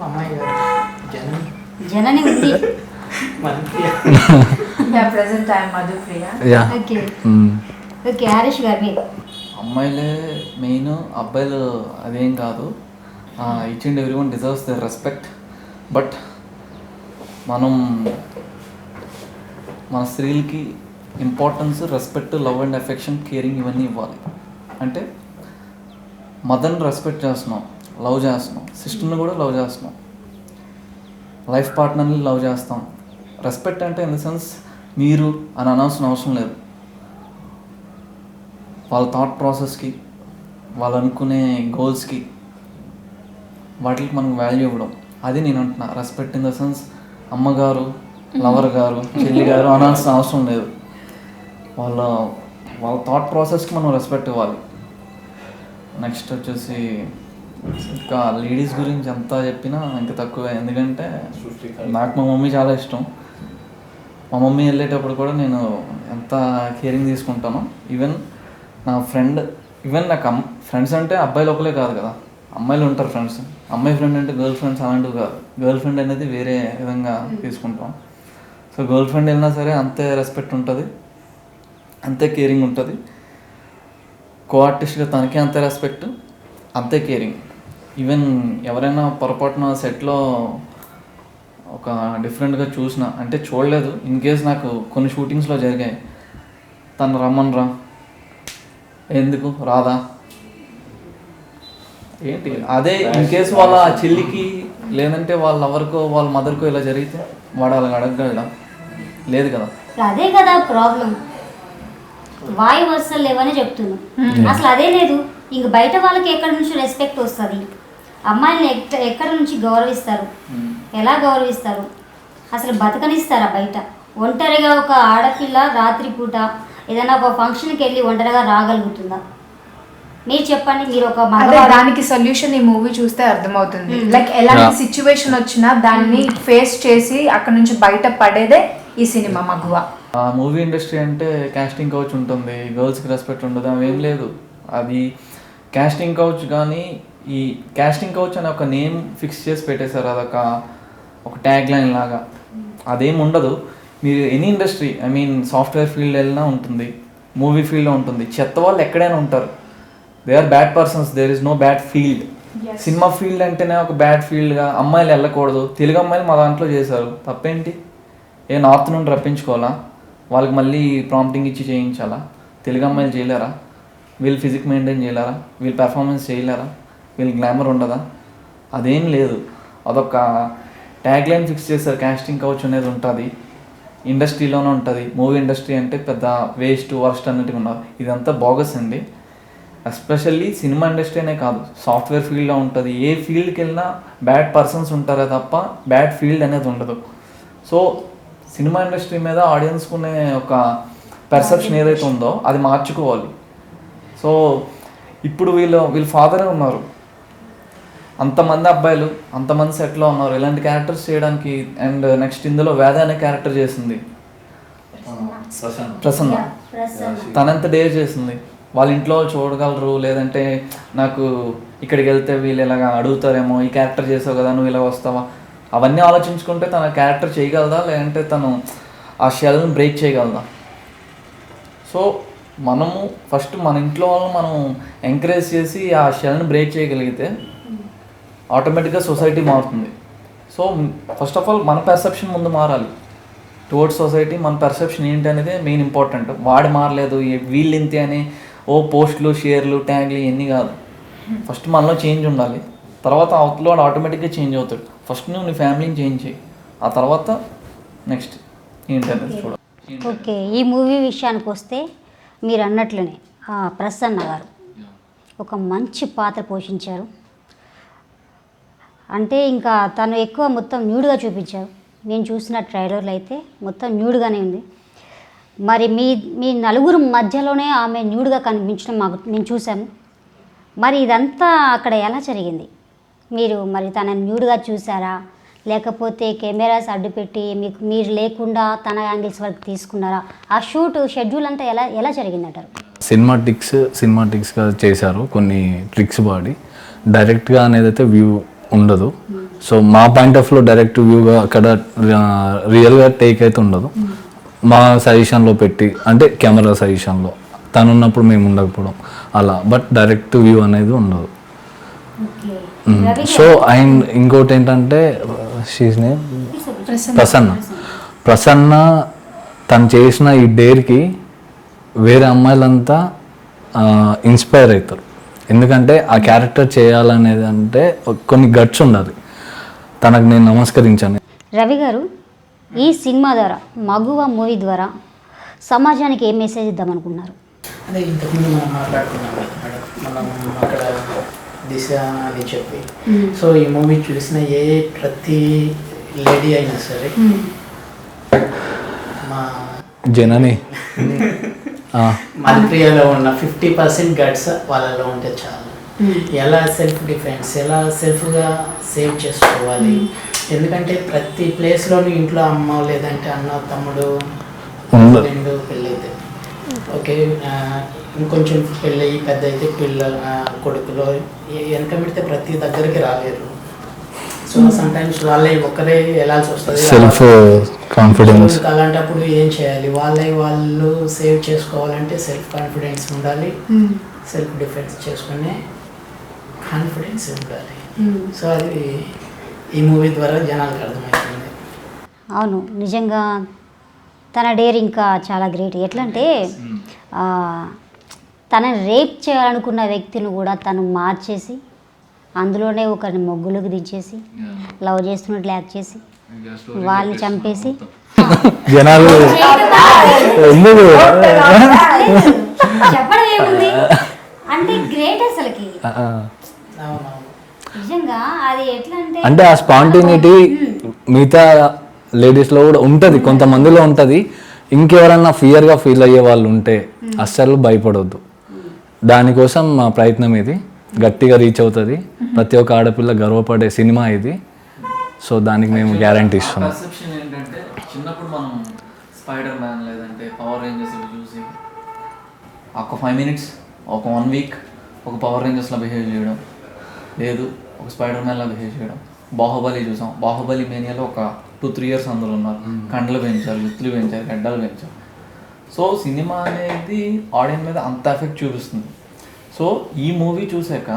అమ్మాయి గారు జనని ఉంది. Present I'm Madhupriya. Yeah. Okay okay. Harish గారు మీరు? అమ్మాయిలే మెయిన్, అబ్బాయిలు అదేం కాదు. Each and every one deserves their respect. But మనం మన స్త్రీలకి importance, respect, love and affection, caring ఇవన్నీ ఇవ్వాలి. అంటే మదర్ని రెస్పెక్ట్ చేస్తున్నాం, లవ్ చేస్తున్నాం, సిస్టర్ని కూడా లవ్ చేస్తున్నాం, లైఫ్ పార్ట్నర్ని లవ్ చేస్తాం. రెస్పెక్ట్ అంటే ఇన్ ద సెన్స్ మీరు అని అనాల్సిన అవసరం లేదు. వాళ్ళ థాట్ ప్రాసెస్కి, వాళ్ళు అనుకునే గోల్స్కి, వాటికి మనకు వాల్యూ ఇవ్వడం, అది నేను అంటున్నా. రెస్పెక్ట్ ఇన్ ద సెన్స్ అమ్మగారు, లవర్ గారు, చెల్లి గారు అనాల్సిన అవసరం లేదు. వాళ్ళ థాట్ ప్రాసెస్కి మనం రెస్పెక్ట్ ఇవ్వాలి. నెక్స్ట్ వచ్చేసి ఇంకా లేడీస్ గురించి ఎంత చెప్పినా ఇంకా తక్కువే. ఎందుకంటే నాకు మా మమ్మీ చాలా ఇష్టం. మా మమ్మీ వెళ్ళేటప్పుడు కూడా నేను ఎంత కేరింగ్ తీసుకుంటానో. ఈవెన్ నా ఫ్రెండ్, ఈవెన్ నాకు ఫ్రెండ్స్ అంటే అబ్బాయిలు ఒకలే కాదు కదా, అమ్మాయిలు ఉంటారు ఫ్రెండ్స్. అమ్మాయి ఫ్రెండ్ అంటే గర్ల్ ఫ్రెండ్స్ అలాంటివి కాదు. గర్ల్ ఫ్రెండ్ అనేది వేరే విధంగా తీసుకుంటాం. సో గర్ల్ ఫ్రెండ్ వెళ్ళినా సరే అంతే రెస్పెక్ట్ ఉంటుంది, అంతే కేరింగ్ ఉంటుంది. కో ఆర్టిస్ట్గా తనకే అంతే రెస్పెక్ట్, అంతే కేరింగ్. ఈవెన్ ఎవరైనా పొరపాటున సెట్లో ఒక డిఫరెంట్గా చూసిన, అంటే చూడలేదు, ఇన్ కేస్ నాకు కొన్ని షూటింగ్స్లో జరిగాయి, తను రమ్మనరా, ఎందుకు రాదా ఏంటి, అదే ఇన్ కేసు వాళ్ళ చెల్లికి లేదంటే వాళ్ళ ఎవరికో వాళ్ళ మదర్కో ఇలా జరిగితే వాడు అలా అడగగలడా? లేదు కదా. అదే కదా ప్రాబ్లం. వాయి వరుసలు లేవని చెప్తున్నాను. అసలు అదే లేదు. ఇంక బయట వాళ్ళకి ఎక్కడి నుంచి రెస్పెక్ట్ వస్తుంది? అమ్మాయిని ఎక్కడి నుంచి గౌరవిస్తారు? ఎలా గౌరవిస్తారు? అసలు బతకనిస్తారా బయట? ఒంటరిగా ఒక ఆడపిల్ల రాత్రిపూట ఏదైనా ఒక ఫంక్షన్కి వెళ్ళి ఒంటరిగా రాగలుగుతుందా? మీరు చెప్పండి. మీరు ఒక దానికి సొల్యూషన్ ఈ మూవీ చూస్తే అర్థమవుతుంది. లైక్ ఎలాంటి సిచ్యువేషన్ వచ్చినా దాన్ని ఫేస్ చేసి అక్కడ నుంచి బయట పడేదే ఈ సినిమా మగువ. మూవీ ఇండస్ట్రీ అంటే కాస్టింగ్ కౌచ్ ఉంటుంది, గర్ల్స్కి రెస్పెక్ట్ ఉండదు, అవేం లేదు. అది కాస్టింగ్ కౌచ్. కానీ ఈ కాస్టింగ్ కౌచ్ అని ఒక నేమ్ ఫిక్స్ చేసి పెట్టేశారు, అదొక ట్యాగ్ లైన్ లాగా. అదేం ఉండదు. మీరు any industry, I mean software field వెళ్ళినా ఉంటుంది, మూవీ ఫీల్డ్లో ఉంటుంది, చెత్త వాళ్ళు ఎక్కడైనా ఉంటారు. They are bad persons, there is no bad field. Cinema field అంటేనే ఒక బ్యాడ్ ఫీల్డ్గా అమ్మాయిలు వెళ్ళకూడదు. తెలుగు అమ్మాయిలు మా దాంట్లో చేశారు, తప్పేంటి? ఏ నార్త్ నుండి రప్పించుకోవాలా? వాళ్ళకి మళ్ళీ ప్రాంప్టింగ్ ఇచ్చి చేయించాలా? తెలుగు అమ్మాయిలు చేయలేరా? వీళ్ళు ఫిజిక్ మెయింటైన్ చేయలేరా? వీళ్ళు పెర్ఫార్మెన్స్ చేయలేరా? వీళ్ళు గ్లామర్ ఉండదా? అదేం లేదు. అదొక ట్యాగ్ లైన్ ఫిక్స్ చేశారు. కాస్టింగ్ కౌచ్ అనేది ఉంటుంది, ఇండస్ట్రీలోనే ఉంటుంది. మూవీ ఇండస్ట్రీ అంటే పెద్ద వేస్ట్, వర్స్ట్ అన్నట్టుగా ఉన్నారు. ఇదంతా బోగస్ అండి. ఎస్పెషల్లీ సినిమా ఇండస్ట్రీ అనే కాదు, సాఫ్ట్వేర్ ఫీల్డ్లో ఉంటుంది. ఏ ఫీల్డ్కి వెళ్ళినా బ్యాడ్ పర్సన్స్ ఉంటారే తప్ప బ్యాడ్ ఫీల్డ్ అనేది ఉండదు. సో సినిమా ఇండస్ట్రీ మీద ఆడియన్స్కునే ఒక పర్సెప్షన్ ఏదైతే ఉందో అది మార్చుకోవాలి. సో ఇప్పుడు వీళ్ళ ఫాదరే ఉన్నారు, అంతమంది అబ్బాయిలు అంతమంది సెట్లో ఉన్నారు ఇలాంటి క్యారెక్టర్స్ చేయడానికి. అండ్ నెక్స్ట్ ఇందులో వేద అనే క్యారెక్టర్ చేసింది ప్రసన్న. తనంత డేర్ చేసింది. వాళ్ళ ఇంట్లో చూడగలరు, లేదంటే నాకు ఇక్కడికి వెళ్తే వీళ్ళు ఇలాగా అడుగుతారేమో, ఈ క్యారెక్టర్ చేసావు కదా నువ్వు ఇలా వస్తావా, అవన్నీ ఆలోచించుకుంటే తన క్యారెక్టర్ చేయగలదా, లేదంటే తను ఆ షెల్ని బ్రేక్ చేయగలదా? సో మనము ఫస్ట్ మన ఇంట్లో వాళ్ళని మనం ఎంకరేజ్ చేసి ఆ షెల్ని బ్రేక్ చేయగలిగితే ఆటోమేటిక్గా సొసైటీ మారుతుంది. సో ఫస్ట్ ఆఫ్ ఆల్ మన పర్సెప్షన్ ముందు మారాలి టువర్డ్స్ సొసైటీ. మన పర్సెప్షన్ ఏంటి అనేది మెయిన్ ఇంపార్టెంట్. వాడు మారలేదు, వీళ్ళు ఇంతే అని పోస్టులు, షేర్లు, ట్యాగ్లు ఇవన్నీ కాదు. ఫస్ట్ మనలో చేంజ్ ఉండాలి, తర్వాత అవతల వాడు ఆటోమేటిక్గా చేంజ్ అవుతాడు. ఫస్ట్ నువ్వు నీ ఫ్యామిలీని చేంజ్ చేయి, ఆ తర్వాత నెక్స్ట్ ఏంటనేది చూడాలి. ఓకే, ఈ మూవీ విషయానికి వస్తే మీరు అన్నట్లునే ప్రసన్న గారు ఒక మంచి పాత్ర పోషించారు. అంటే ఇంకా తను ఎక్కువ మొత్తం న్యూడ్గా చూపించారు. నేను చూసిన ట్రైలర్లో అయితే మొత్తం న్యూడ్గానే ఉంది. మరి మీ నలుగురు మధ్యలోనే ఆమె న్యూడ్గా కనిపించడం మేము చూసాము. మరి ఇదంతా అక్కడ ఎలా జరిగింది? మరి తన న్యూడ్గా చూసారా, లేకపోతే కెమెరాస్ అడ్డుపెట్టి మీరు లేకుండా తన యాంగిల్స్ వరకు తీసుకున్నారా? ఆ షెడ్యూల్ అంతా ఎలా జరిగిందంటారు? సినిమాటిక్స్గా చేశారు, కొన్ని ట్రిక్స్ వాడి. డైరెక్ట్గా అనేది అయితే వ్యూ ఉండదు. సో మా పాయింట్ ఆఫ్ లో డైరెక్ట్ వ్యూగా అక్కడ రియల్గా టేక్ అయితే ఉండదు. మా సజెషన్లో పెట్టి, అంటే కెమెరా సజెషన్లో తను ఉన్నప్పుడు మేము ఉండకపోవడం అలా, బట్ డైరెక్ట్ వ్యూ అనేది ఉండదు. ఓకే, సో అండ్ ఇంకోటి ఏంటంటే షీజ్ నేమ్ ప్రసన్న తను చేసిన ఈ డేర్కి వేరే అమ్మాయిలంతా ఇన్స్పైర్ అవుతారు. ఎందుకంటే ఆ క్యారెక్టర్ చేయాలనేది అంటే కొన్ని గట్స్ ఉండాలి. తనకు నేను నమస్కరించాను. రవి గారు, ఈ సినిమా ద్వారా మగువ మూవీ ద్వారా సమాజానికి ఏం మెసేజ్ ఇద్దామనుకున్నారు? అదే ఇంతకుముందు మనం మాట్లాడుకున్నాం కదా మేడం, మనం అక్కడ దిశ అని చెప్పి. సో ఈ మూవీ చూసిన ప్రతి లేడీ అయినా సరే మా జనని మల్ప్రియాలో ఉన్న 50% గట్స్ వాళ్ళలో ఉంటే చాలు. ఎలా సెల్ఫ్ డిఫెన్స్, ఎలా సెల్ఫ్గా సేవ్ చేసుకోవాలి. ఎందుకంటే ప్రతి ప్లేస్లోని ఇంట్లో అమ్మ లేదంటే అన్న తమ్ముడు రెండు పెళ్ళైతే ఓకే, ఇంకొంచెం పెళ్ళి పెద్ద అయితే కొడుకులో వెనక పెడితే ప్రతి దగ్గరికి రాలేరు. సో సమ్టైమ్స్ వాళ్ళే ఒక్కరే వెళ్ళాల్సి వస్తుంది. Self confidence. అలాంటప్పుడు ఏం చేయాలి? వాళ్ళు సేవ్ చేసుకోవాలంటే సెల్ఫ్ కాన్ఫిడెన్స్ ఉండాలి, సెల్ఫ్ డిఫెన్స్ చేసుకునే కాన్ఫిడెన్స్ ఉండాలి. సో అది ఈ మూవీ ద్వారా జనాలకు అర్థమవుతుంది. అవును, నిజంగా తన డేర్ ఇంకా చాలా గ్రేట్. ఎట్లా అంటే తనని రేప్ చేయాలనుకున్న వ్యక్తిని కూడా తను మార్చేసి అందులోనే ఒకరిని మొగ్గులోకి దించేసి లవ్ చేస్తున్నట్లు యాక్ట్ చేసి వాళ్ళని చంపేసి జనాలు చెప్పడం ఏముంది అంటే గ్రేట్ అసలుకి. నిజంగా అది ఎట్లా అంటే ఆ స్పాంటినిటీ మిగతా లేడీస్లో కూడా ఉంటుంది, కొంతమందిలో ఉంటుంది. ఇంకెవరన్నా ఫియర్గా ఫీల్ అయ్యే వాళ్ళు ఉంటే అస్సలు భయపడవద్దు. దానికోసం మా ప్రయత్నం ఇది గట్టిగా రీచ్ అవుతుంది. ప్రతి ఒక్క ఆడపిల్ల గర్వపడే సినిమా ఇది. సో దానికి మేము గ్యారంటీ ఇస్తున్నాం. పర్సెప్షన్ ఏంటంటే చిన్నప్పుడు మనం స్పైడర్ మ్యాన్ లేదంటే పవర్ రేంజర్స్ చూసి ఒక 5 minutes, ఒక 1 week ఒక పవర్ రేంజర్స్లో బిహేవ్ చేయడం, లేదు ఒక స్పైడర్ మ్యాన్లా బిహేవ్ చేయడం. బాహుబలి చూసాం, బాహుబలి మేనియాలో ఒక 2-3 years అందరూ ఉన్నారు. కండ్లు పెంచారు, జుత్తులు పెంచారు, గడ్డలు పెంచారు. సో సినిమా అనేది ఆడియన్స్ మీద అంత ఎఫెక్ట్ చూపిస్తుంది. సో ఈ మూవీ చూశాక,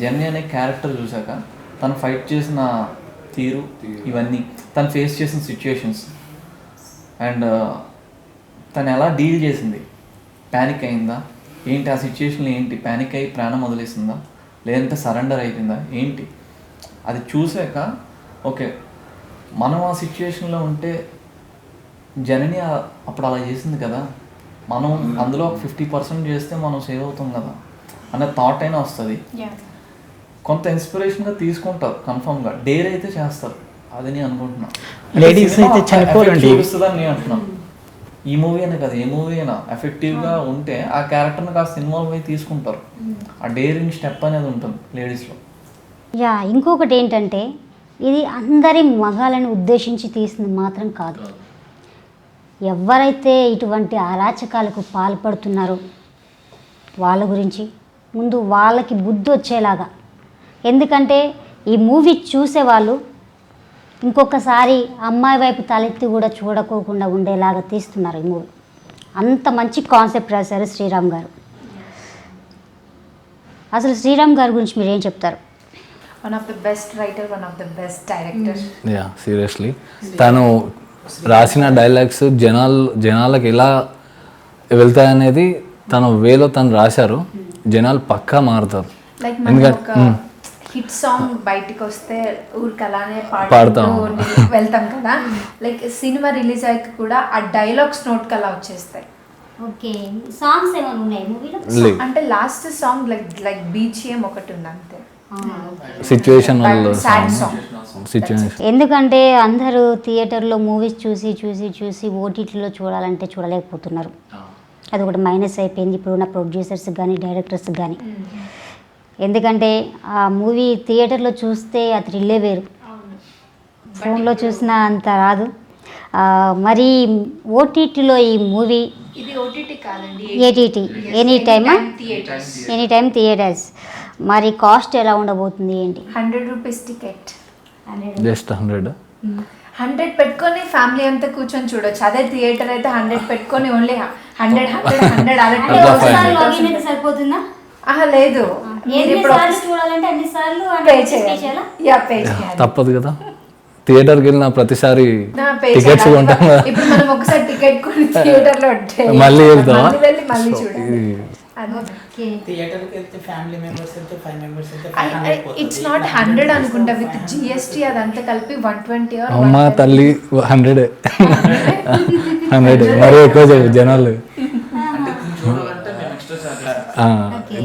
జెన్నీ అనే క్యారెక్టర్ చూశాక, తను ఫైట్ చేసిన తీరు, ఇవన్నీ తను ఫేస్ చేసిన సిచ్యుయేషన్స్ అండ్ తను ఎలా డీల్ చేసింది, ప్యానిక్ అయిందా ఏంటి, ఆ సిచ్యుయేషన్లో ఏంటి, ప్యానిక్ అయ్యి ప్రాణం వదిలేసిందా లేదంటే సరెండర్ అయిపోయిందా ఏంటి, అది చూశాక ఓకే మనం ఆ సిచ్యుయేషన్లో ఉంటే జనని అప్పుడు అలా చేసింది కదా, మనం అందులో 50% చేస్తే మనం సేవ్ అవుతాం కదా అనే థాట్ అయినా వస్తుంది. కొంత ఇన్స్పిరేషన్గా తీసుకుంటారు, కన్ఫర్మ్గా డేర్ అయితే చేస్తారు. అది నేను అనుకుంటున్నాను. లేడీస్ అయితే చనిపోరండి చూపిస్తుందని నేను అంటున్నాను. ఈ మూవీ అనే కదా, ఏ మూవీ అయినా ఎఫెక్టివ్గా ఉంటే ఆ క్యారెక్టర్ని కాస్త ఇన్వాల్వ్ అయి తీసుకుంటారు. ఆ డేరింగ్ స్టెప్ అనేది ఉంటుంది లేడీస్లో. ఇంకొకటి ఏంటంటే ఇది అందరి మగాలను ఉద్దేశించి తీసింది మాత్రం కాదు. ఎవరైతే ఇటువంటి అరాచకాలకు పాల్పడుతున్నారో వాళ్ళ గురించి ముందు వాళ్ళకి బుద్ధి వచ్చేలాగా, ఎందుకంటే ఈ మూవీ చూసేవాళ్ళు ఇంకొకసారి అమ్మాయి వైపు తలెత్తి కూడా చూడకోకుండా ఉండేలాగా తీస్తున్నారు ఈ మూవీ. అంత మంచి కాన్సెప్ట్ రాశారు శ్రీరామ్ గారు. అసలు శ్రీరామ్ గారి గురించి మీరు ఏం చెప్తారు? One of the best writer, one of the best director. Seriously తను రాసిన డైలాగ్స్ జనాలకు ఎలా వెళ్తాయనేది తన వేలో తను రాశారు. జనాలు పక్కా మారుతారు. లైక్ మనం ఒక హిట్ సాంగ్ బయటికి వస్తే ఊరికి అలానే పాడుతూ వెళ్తాం కదా, లైక్ సినిమా రిలీజ్ అయ్యాక కూడా ఆ డైలాగ్స్ నోట్కి అలా వచ్చేస్తాయి. ఓకే, సాంగ్స్ ఏమైనా ఉన్నాయి మూవీలో? అంటే లాస్ట్ సాంగ్ లైక్ బీజిఎం ఒకటి ఉంది అంతే. సిచ్యువేషన్ ఎందుకంటే అందరూ థియేటర్లో మూవీస్ చూసి చూసి చూసి ఓటీటీలో చూడాలంటే చూడలేకపోతున్నారు. అది ఒకటి మైనస్ అయిపోయింది ఇప్పుడున్న ప్రొడ్యూసర్స్ కానీ డైరెక్టర్స్ కానీ. ఎందుకంటే ఆ మూవీ థియేటర్లో చూస్తే ఆ థ్రిల్లే వేరు, ఫోన్లో చూసినా అంత రాదు. మరి ఓటీటీలో ఈ మూవీ ఇది ఓటీటీ కాదండి, ఏటీటీ, ఎనీ టైమ్ థియేటర్స్. మరి కాస్ట్ ఎలా ఉండబోతుంది ఏంటి? 100 రూపీస్ టికెట్, జస్ట్ 100 పెట్టుకొని ఫ్యామిలీ అంతా కూర్చొని చూడొచ్చు. అదే థియేటర్ అయితే 100 పెట్టుకొని ఓన్లీ 100 సరిపోతుందా? లేదు, ఎన్నిసార్లు చూడాలంటే అన్నిసార్లు పే చేయాలి. యా, పే చేయాలి. తప్పదు కదా, థియేటర్కి వెళ్ళిన ప్రతిసారి పే టికెట్స్ చేయాలి. కొంటాం కదా, ఇప్పుడు మనం ఒకసారి టికెట్ కొని థియేటర్లో ఉంటే మళ్ళీ వెళ్తావా? మళ్ళీ వెళ్ళి మళ్ళీ చూడాలి. థియేటర్కి వెళ్తే ఫ్యామిలీ మెంబర్స్ వెళ్తే 5 మెంబర్స్ వెళ్తే ఇట్స్ నాట్ 100 అనుకుంటా, విత్ GST అదంతా కలిపి 120 or అమ్మ తల్లి 100 మరి ఎక్కువ జనాలు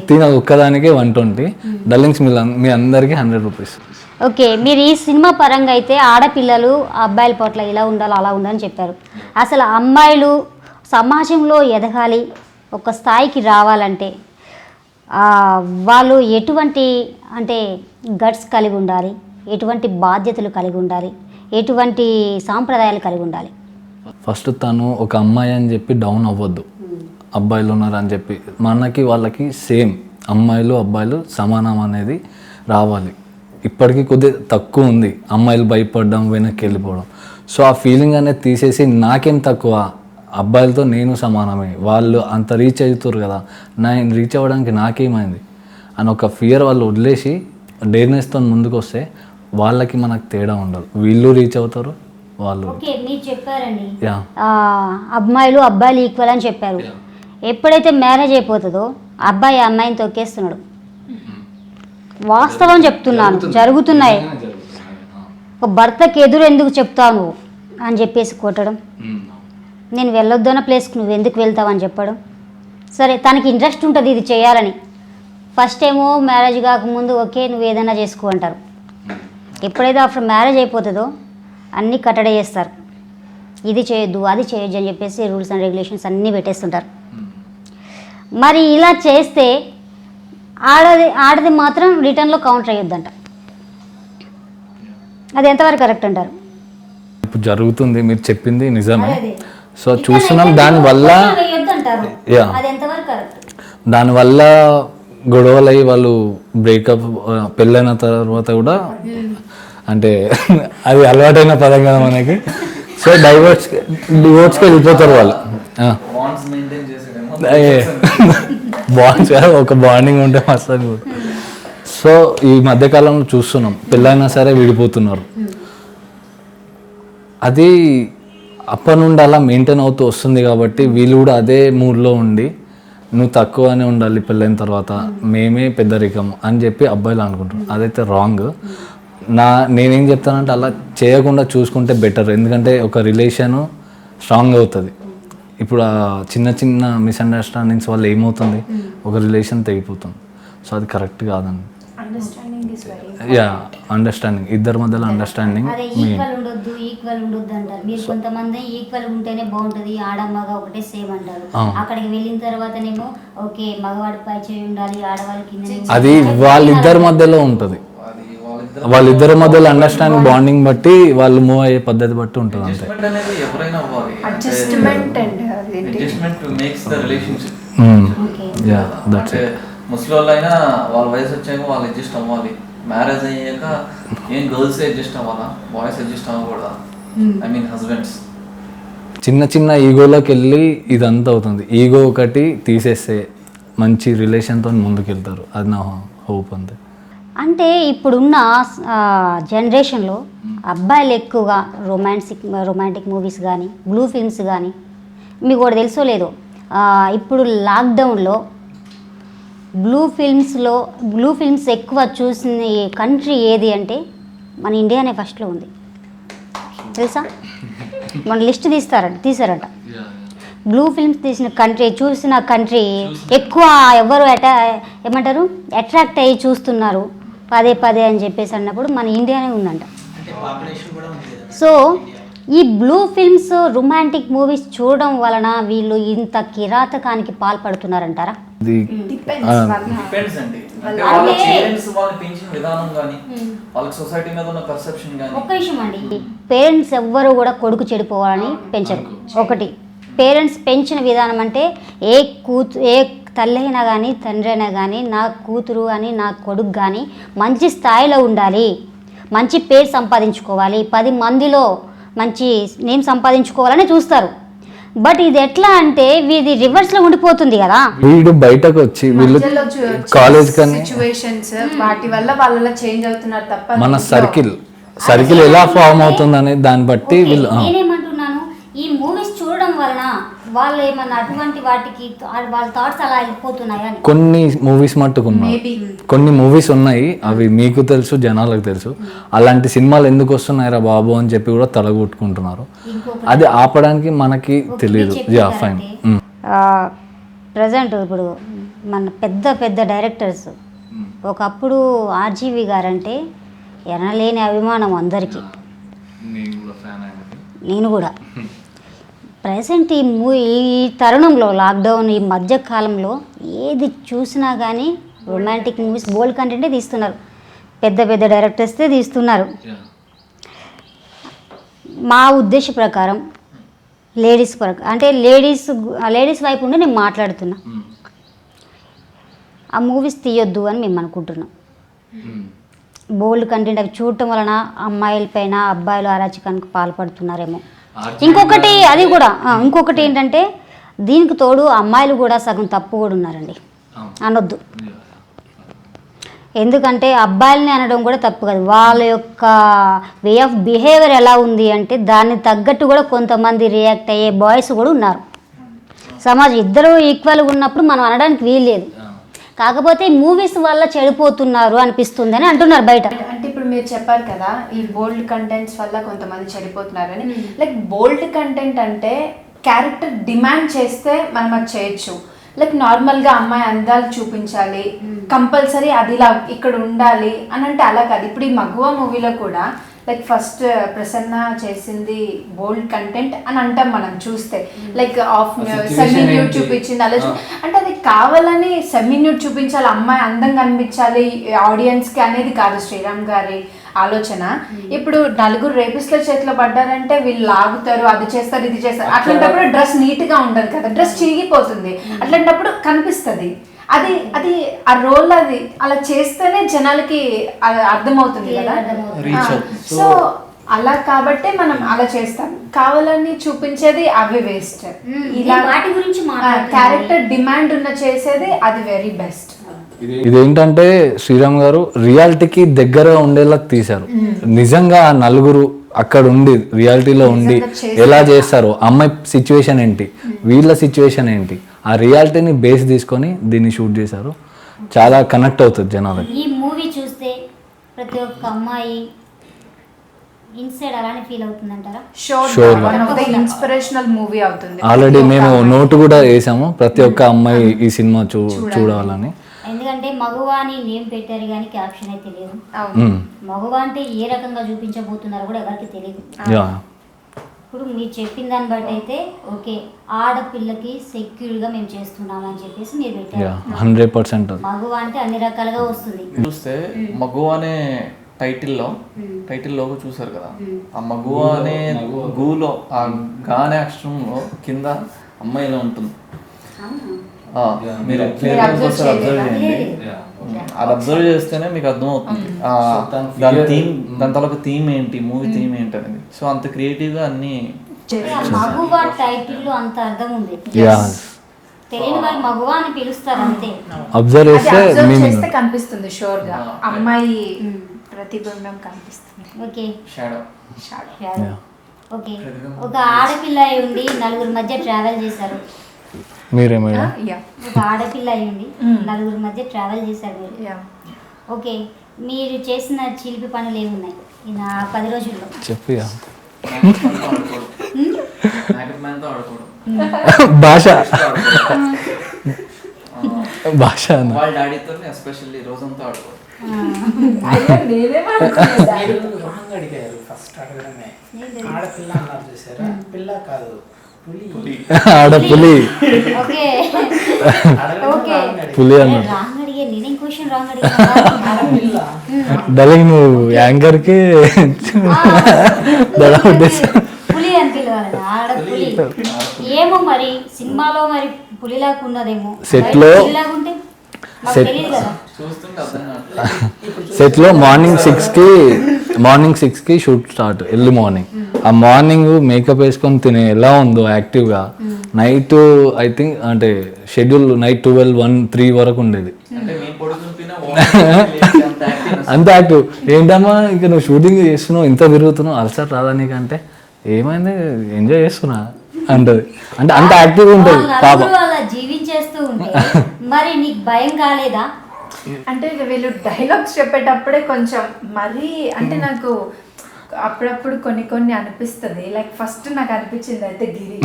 తిన ఒక్కదానికి 120. డల్లింగ్స్ మీ అందరికి 100 రూపీస్. ఓకే, మీరు ఈ సినిమా పరంగా అయితే ఆడపిల్లలు అబ్బాయిల పట్ల ఇలా ఉండాలి అలా ఉండాలని చెప్పారు. అసలు అమ్మాయిలు సమాజంలో ఎదగాలి, ఒక స్థాయికి రావాలంటే వాళ్ళు ఎటువంటి అంటే గట్స్ కలిగి ఉండాలి, ఎటువంటి బాధ్యతలు కలిగి ఉండాలి, ఎటువంటి సాంప్రదాయాలు కలిగి ఉండాలి? ఫస్ట్ తను ఒక అమ్మాయి అని చెప్పి డౌన్ అవ్వద్దు, అబ్బాయిలు ఉన్నారు అని చెప్పి. మనకి వాళ్ళకి సేమ్ అమ్మాయిలు అబ్బాయిలు సమానం అనేది రావాలి. ఇప్పటికీ కొద్దిగా తక్కువ ఉంది, అమ్మాయిలు భయపడడం, వెనక్కి వెళ్ళిపోవడం. సో ఆ ఫీలింగ్ అనేది తీసేసి నాకేం తక్కువ, అబ్బాయిలతో నేను సమానమే, వాళ్ళు అంత రీచ్ అవుతారు కదా, నేను రీచ్ అవ్వడానికి నాకేమైంది అని ఒక ఫియర్ వాళ్ళు వదిలేసి డేర్నెస్తో ముందుకు వస్తే వాళ్ళకి మనకు తేడా ఉండదు, వీళ్ళు రీచ్ అవుతారు వాళ్ళు. ఓకే, మీరు చెప్పారండి యా అమ్మాయిలు అబ్బాయిలు ఈక్వల్ అని చెప్పారు. ఎప్పుడైతే మ్యారేజ్ అయిపోతుందో అబ్బాయి అమ్మాయిని తొక్కేస్తున్నాడు. వాస్తవం చెప్తున్నాను, జరుగుతున్నాయి. ఒక భర్తకి ఎదురు ఎందుకు చెప్తావు నువ్వు అని చెప్పేసి కొట్టడం, నేను వెళ్ళొద్దన్న ప్లేస్కి నువ్వు ఎందుకు వెళ్తావు అని చెప్పడం. సరే, తనకి ఇంట్రెస్ట్ ఉంటుంది ఇది చేయాలని. ఫస్ట్ ఏమో మ్యారేజ్ కాకముందు ఓకే నువ్వు ఏదైనా చేసుకో అంటారు. ఎప్పుడైతే ఆఫ్టర్ మ్యారేజ్ అయిపోతుందో అన్నీ కట్టడి చేస్తారు. ఇది చేయొద్దు అది చేయొద్దు అని చెప్పేసి రూల్స్ అండ్ రెగ్యులేషన్స్ అన్నీ పెట్టేస్తుంటారు. మరి ఇలా చేస్తే ఆడది మాత్రం రిటర్న్లో కౌంటర్ అయ్యొద్దంట. అది ఎంతవరకు కరెక్ట్ అంటారు? ఇప్పుడు జరుగుతుంది, మీరు చెప్పింది నిజమే. సో చూస్తున్నాం, దానివల్ల దానివల్ల గొడవలు అయ్యి వాళ్ళు బ్రేకప్, పెళ్ళైన తర్వాత కూడా అంటే అది అలవాటైన పదం కదా మనకి. సో డివోర్స్కి వెళ్ళిపోతారు వాళ్ళు. బాండ్స్ ఒక బాండింగ్ ఉంటే మస్తు. సో ఈ మధ్యకాలంలో చూస్తున్నాం, పెళ్ళైనా సరే విడిపోతున్నారు. అది అప్పటి నుండి అలా మెయింటైన్ అవుతూ వస్తుంది కాబట్టి వీళ్ళు కూడా అదే మూడ్లో ఉండి నువ్వు తక్కువనే ఉండాలి పెళ్ళైన తర్వాత, మేమే పెద్దరికం అని చెప్పి అబ్బాయిలు అనుకుంటారు. అదైతే రాంగ్. నేనేం చెప్తానంటే అలా చేయకుండా చూసుకుంటే బెటర్. ఎందుకంటే ఒక రిలేషను స్ట్రాంగ్ అవుతుంది. ఇప్పుడు ఆ చిన్న చిన్న మిస్అండర్స్టాండింగ్స్ వల్ల ఏమవుతుంది, ఒక రిలేషన్ తెగిపోతుంది. సో అది కరెక్ట్ కాదండి. యా, అండర్స్టాండింగ్, ఇద్దరి మధ్యలో అండర్స్టాండింగ్. ఈక్వల్ ఉండొద్దు అంటారు మీరు. కొంతమంది ఈక్వల్ ఉంటేనే బాగుంటుంది, ఆడ మగ ఒకటే సేమ్ అంటారు. అక్కడికి వెళ్ళిన తర్వాతనేమో ఓకే మగవాడి పై చేయి ఉండాలి, ఆడవాళ్ళకి. అది వాళ్ళిద్దరి మధ్యలో ఉంటుంది, వాళ్ళిద్దరి మధ్యలో అండర్స్టాండింగ్ బాండింగ్ బట్టి వాళ్ళు మూవ్ అయ్యే పద్ధతి బట్టి ఉంటుంది అంతే. ముసలి అయినా వాళ్ళ వయసు వచ్చాక వాళ్ళు అడ్జస్ట్ అవ్వాలి. మ్యారేజ్ అయ్యాక ఏం గర్ల్స్ అడ్జస్ట్ అవ్వాలా, బాయ్స్ అడ్జస్ట్ అవ్వకూడదా? I mean husbands. చిన్న చిన్న ఈగోలోకి వెళ్ళి ఇదంతా అవుతుంది. ఈగో ఒకటి తీసేస్తే మంచి రిలేషన్తో ముందుకెళ్తారు, అది నా హోప్ అంతే. అంటే ఇప్పుడున్న జనరేషన్లో అబ్బాయిలు ఎక్కువగా రొమాంటిక్ మూవీస్ కానీ బ్లూ ఫిల్మ్స్ కానీ, మీకు కూడా తెలుసో లేదో, ఇప్పుడు లాక్డౌన్లో బ్లూ ఫిల్మ్స్ ఎక్కువ చూసిన కంట్రీ ఏది అంటే మన ఇండియానే ఫస్ట్లో ఉంది తెలుసా. మన లిస్ట్ తీసారట. బ్లూ ఫిల్మ్స్ చూసిన కంట్రీ ఎక్కువ ఎవరు ఏమంటారు అట్రాక్ట్ అయ్యి చూస్తున్నారు పదే అని చెప్పేసి అన్నప్పుడు మన ఇండియానే ఉందంట. సో ఈ బ్లూ ఫిల్మ్స్ రొమాంటిక్ మూవీస్ చూడడం వలన వీళ్ళు ఇంత కిరాతకానికి పాల్పడుతున్నారంటారా? ఒక్క విషయం అండి, పేరెంట్స్ ఎవ్వరు కూడా కొడుకు చెడిపోవాలని పెంచరు. ఒకటి, పేరెంట్స్ పెంచిన విధానం అంటే ఏ తల్లి అయినా కానీ తండ్రి అయినా కానీ నా కూతురు అని నా కొడుకు కానీ మంచి స్థాయిలో ఉండాలి, మంచి పేరు సంపాదించుకోవాలి, 10 మందిలో మంచి నేమ్ సంపాదించుకోవాలని చూస్తారు. బట్ ఇది ఎట్లా అంటే ఇది రివర్స్లో ఉండిపోతుంది కదా. వీడు బయటకు వచ్చి వీళ్ళు కాలేజ్ కానీ సిచ్యువేషన్స్ వాటి వల్ల వాళ్ళ చేంజ్ అవుతున్నారు తప్ప మన సర్కిల్ ఎలా ఫామ్ అవుతుందనే దాన్ని బట్టి వీళ్ళు నేనేమంటున్నాను, ఈ మూవీస్ చూడడం వలన వాళ్ళు ఏమన్నా అటువంటి వాటికి వాళ్ళ థాట్స్ అలా వెళ్ళిపోతున్నాయని. కొన్ని మూవీస్ మట్టుకున్నాయి, కొన్ని మూవీస్ ఉన్నాయి, అవి మీకు తెలుసు, జనాలకు తెలుసు. అలాంటి సినిమాలు ఎందుకు వస్తున్నాయిరా బాబు అని చెప్పి కూడా తలగొట్టుకుంటున్నారు. అది ఆపడానికి మనకి తెలియదు. ఫైన్. ప్రజెంట్ ఇప్పుడు మన పెద్ద పెద్ద డైరెక్టర్స్, ఒకప్పుడు ఆర్జీవి గారంటే ఎనలేని అభిమానం అందరికీ, నేను కూడా. ప్రజెంట్ ఈ తరుణంలో లాక్డౌన్ ఈ మధ్య కాలంలో ఏది చూసినా కానీ రొమాంటిక్ మూవీస్ బోల్డ్ కంటెంటే తీస్తున్నారు, పెద్ద పెద్ద డైరెక్టర్స్తే తీస్తున్నారు. మా ఉద్దేశ ప్రకారం అంటే లేడీస్ వైపు ఉండి నేను మాట్లాడుతున్నా, ఆ మూవీస్ తీయొద్దు అని మేము అనుకుంటున్నాం. బోల్డ్ కంటెంట్ అవి చూడటం వలన అమ్మాయిలపైన అబ్బాయిలు అరాచకానికి పాల్పడుతున్నారేమో. ఇంకొకటి అది కూడా ఇంకొకటి ఏంటంటే దీనికి తోడు అమ్మాయిలు కూడా సగం తప్పు కూడా ఉన్నారండి అనొద్దు. ఎందుకంటే అబ్బాయిలని అనడం కూడా తప్పు కాదు, వాళ్ళ యొక్క వే ఆఫ్ బిహేవియర్ ఎలా ఉంది అంటే దాన్ని తగ్గట్టు కూడా కొంతమంది రియాక్ట్ అయ్యే బాయ్స్ కూడా ఉన్నారు. సమాజం ఇద్దరు ఈక్వల్గా ఉన్నప్పుడు మనం అనడానికి వీల్లేదు. కాకపోతే మూవీస్ వల్ల చెడిపోతున్నారు అనిపిస్తుంది అని అంటున్నారు బయట. అంటే ఇప్పుడు మీరు చెప్పారు కదా ఈ బోల్డ్ కంటెంట్స్ వల్ల కొంతమంది చెడిపోతున్నారని. లైక్ బోల్డ్ కంటెంట్ అంటే క్యారెక్టర్ డిమాండ్ చేస్తే మనం అది చేయొచ్చు. లైక్ నార్మల్గా అమ్మాయి అందాలు చూపించాలి, కంపల్సరీ అదిలా ఇక్కడ ఉండాలి అని అంటే అలా కాదు. ఇప్పుడు ఈ మగువ మూవీలో కూడా లైక్ ఫస్ట్ ప్రసన్న చేసింది బోల్డ్ కంటెంట్ అని అంటాం మనం చూస్తే. లైక్ సెమీ న్యూడ్ చూపించింది అలా అంటే అది కావాలని సెమీ న్యూడ్ చూపించాలి, అమ్మాయి అందంగా అనిపించాలి ఆడియన్స్కి అనేది కాదు శ్రీరామ్ గారి ఆలోచన. ఇప్పుడు నలుగురు రేపిస్ట్ల చేతిలో పడ్డారంటే వీళ్ళు లాగుతారు, అది చేస్తారు, ఇది చేస్తారు. అట్లాంటప్పుడు డ్రెస్ నీట్గా ఉండదు కదా, డ్రెస్ చిరిగిపోతుంది. అట్లాంటప్పుడు కనిపిస్తుంది అది అది ఆ రోల్, అది అలా చేస్తేనే జనాలకి అర్థమవుతుంది కదా. సో అలా కాబట్టే మనం అలా చేస్తాం, కావాలని చూపించేది అవి వేస్ట్. ఇలా వాటి గురించి క్యారెక్టర్ డిమాండ్ ఉన్న చేసేది అది వెరీ బెస్ట్. ఇదేంటంటే శ్రీరామ్ గారు రియాలిటీకి దగ్గరగా ఉండేలా తీశారు. నిజంగా ఆ నలుగురు అక్కడ ఉండి రియాలిటీలో ఉండి ఎలా చేస్తారో, అమ్మాయి సిచ్యువేషన్ ఏంటి, వీళ్ళ సిచ్యువేషన్ ఏంటి, ఆ రియాలిటీని బేస్ తీసుకొని దీన్ని షూట్ చేశారు. చాలా కనెక్ట్ అవుతుంది జనాలకి. ఈ మూవీ చూస్తే ప్రతి ఒక్క అమ్మాయి ఇన్సైడ్ అలానే ఫీల్ అవుతుందంటారా? ఇన్స్పిరేషనల్ మూవీ అవుతుంది. ఆల్రెడీ మేము నోటు కూడా వేసాము, ప్రతి ఒక్క అమ్మాయి ఈ సినిమా చూడాలని. ఎందుకంటే మగువ అని నేమ్ పెట్టారు కానీ క్యాప్షన్ అయితే లేదు. మగువ అంటే ఏ రకంగా చూపించబోతున్నారో కూడా ఎవరికి తెలియదు. ఇప్పుడు మీరు చెప్పిన దాన్ని బట్టి అయితే ఓకే, ఆడపిల్లకి సెక్యూర్గా మేము చేస్తున్నామని చెప్పేసి మీరు పెట్టారు. 100% మగువ అంటే అన్ని రకాలుగా వస్తుంది. చూస్తే మగువ అనే టైటిల్లో చూసారు కదా, ఆ మగువ అనే గూలో ఆ గానే అక్షరంలో కింద అమ్మాయిలో ఉంటుంది. మీరు అబ్జర్వ్ చేయండి, అది అబ్జర్వ్ చేస్తేనే మీకు అర్థమవుతుంది దాని తాలూకు థీమ్ ఏంటి, మూవీ థీమ్ ఏంటి అనేది. సో అంత క్రియేటివ్గా అన్ని మగువ టైటిల్లో అంత అర్థం ఉంది. తెలియని వాళ్ళు మగువ అని పిలుస్తారు అంతే. అబ్జర్వ్ చేస్తే కనిపిస్తుంది షూర్ గా, అమ్మాయి ప్రతిబింబం కనిపిస్తుంది. Okay, shadow. ఓకే, ఒక ఆడపిల్ల అయి ఉండి నలుగురు మధ్య ట్రావెల్ చేశారు. మీరేమైనా ఒక ఆడపిల్ల అయి ఉండి నలుగురు మధ్య ట్రావెల్ చేశారు మీరు. ఓకే, మీరు చేసిన చిలిపి పనులు ఏమున్నాయి నా 10 రోజుల్లో చెప్పి. భాష వాళ్ళ డాడీతో ఎస్పెషల్లీ రోజంతా ఆడుకోవడం. ఆడపులి పులి అన్నాడు. డలింగ్ నువ్వు యాంకర్ కి పులి అని పిలవాలి, ఆడపులి. ఏమో మరి సినిమాలో మరి పులిలాగా ఉన్నదేమో, సెట్ లో సెట్ లో మార్నింగ్ 6కి షూట్ స్టార్ట్, ఎర్లీ మార్నింగ్. ఆ మార్నింగ్ మేకప్ వేసుకొని తినే ఎలా ఉందో యాక్టివ్గా నైట్ ఐ థింక్ అంటే షెడ్యూల్ నైట్ 12, 1, 3 వరకు ఉండేది. అంటే మేము పడుకుంటున్నా అంత యాక్టివ్. ఏంటమ్మా ఇక నువ్వు షూటింగ్ చేస్తున్నావు, ఇంత తిరుగుతున్నావు, అలసట రాదా నీకంటే ఏమైంది ఎంజాయ్ చేస్తున్నా అంటది. అంటే అంత యాక్టివ్గా ఉంటుంది పాప. అలా జీవించేస్తూ ఉంటే మరి నీకు భయం కాలేదా? అంటే వీళ్ళు డైలాగ్స్ చెప్పేటప్పుడే కొంచెం మరీ అంటే నాకు అప్పుడప్పుడు కొన్ని అనిపిస్తుంది. లైక్ ఫస్ట్ నాకు అనిపించింది అయితే గిరి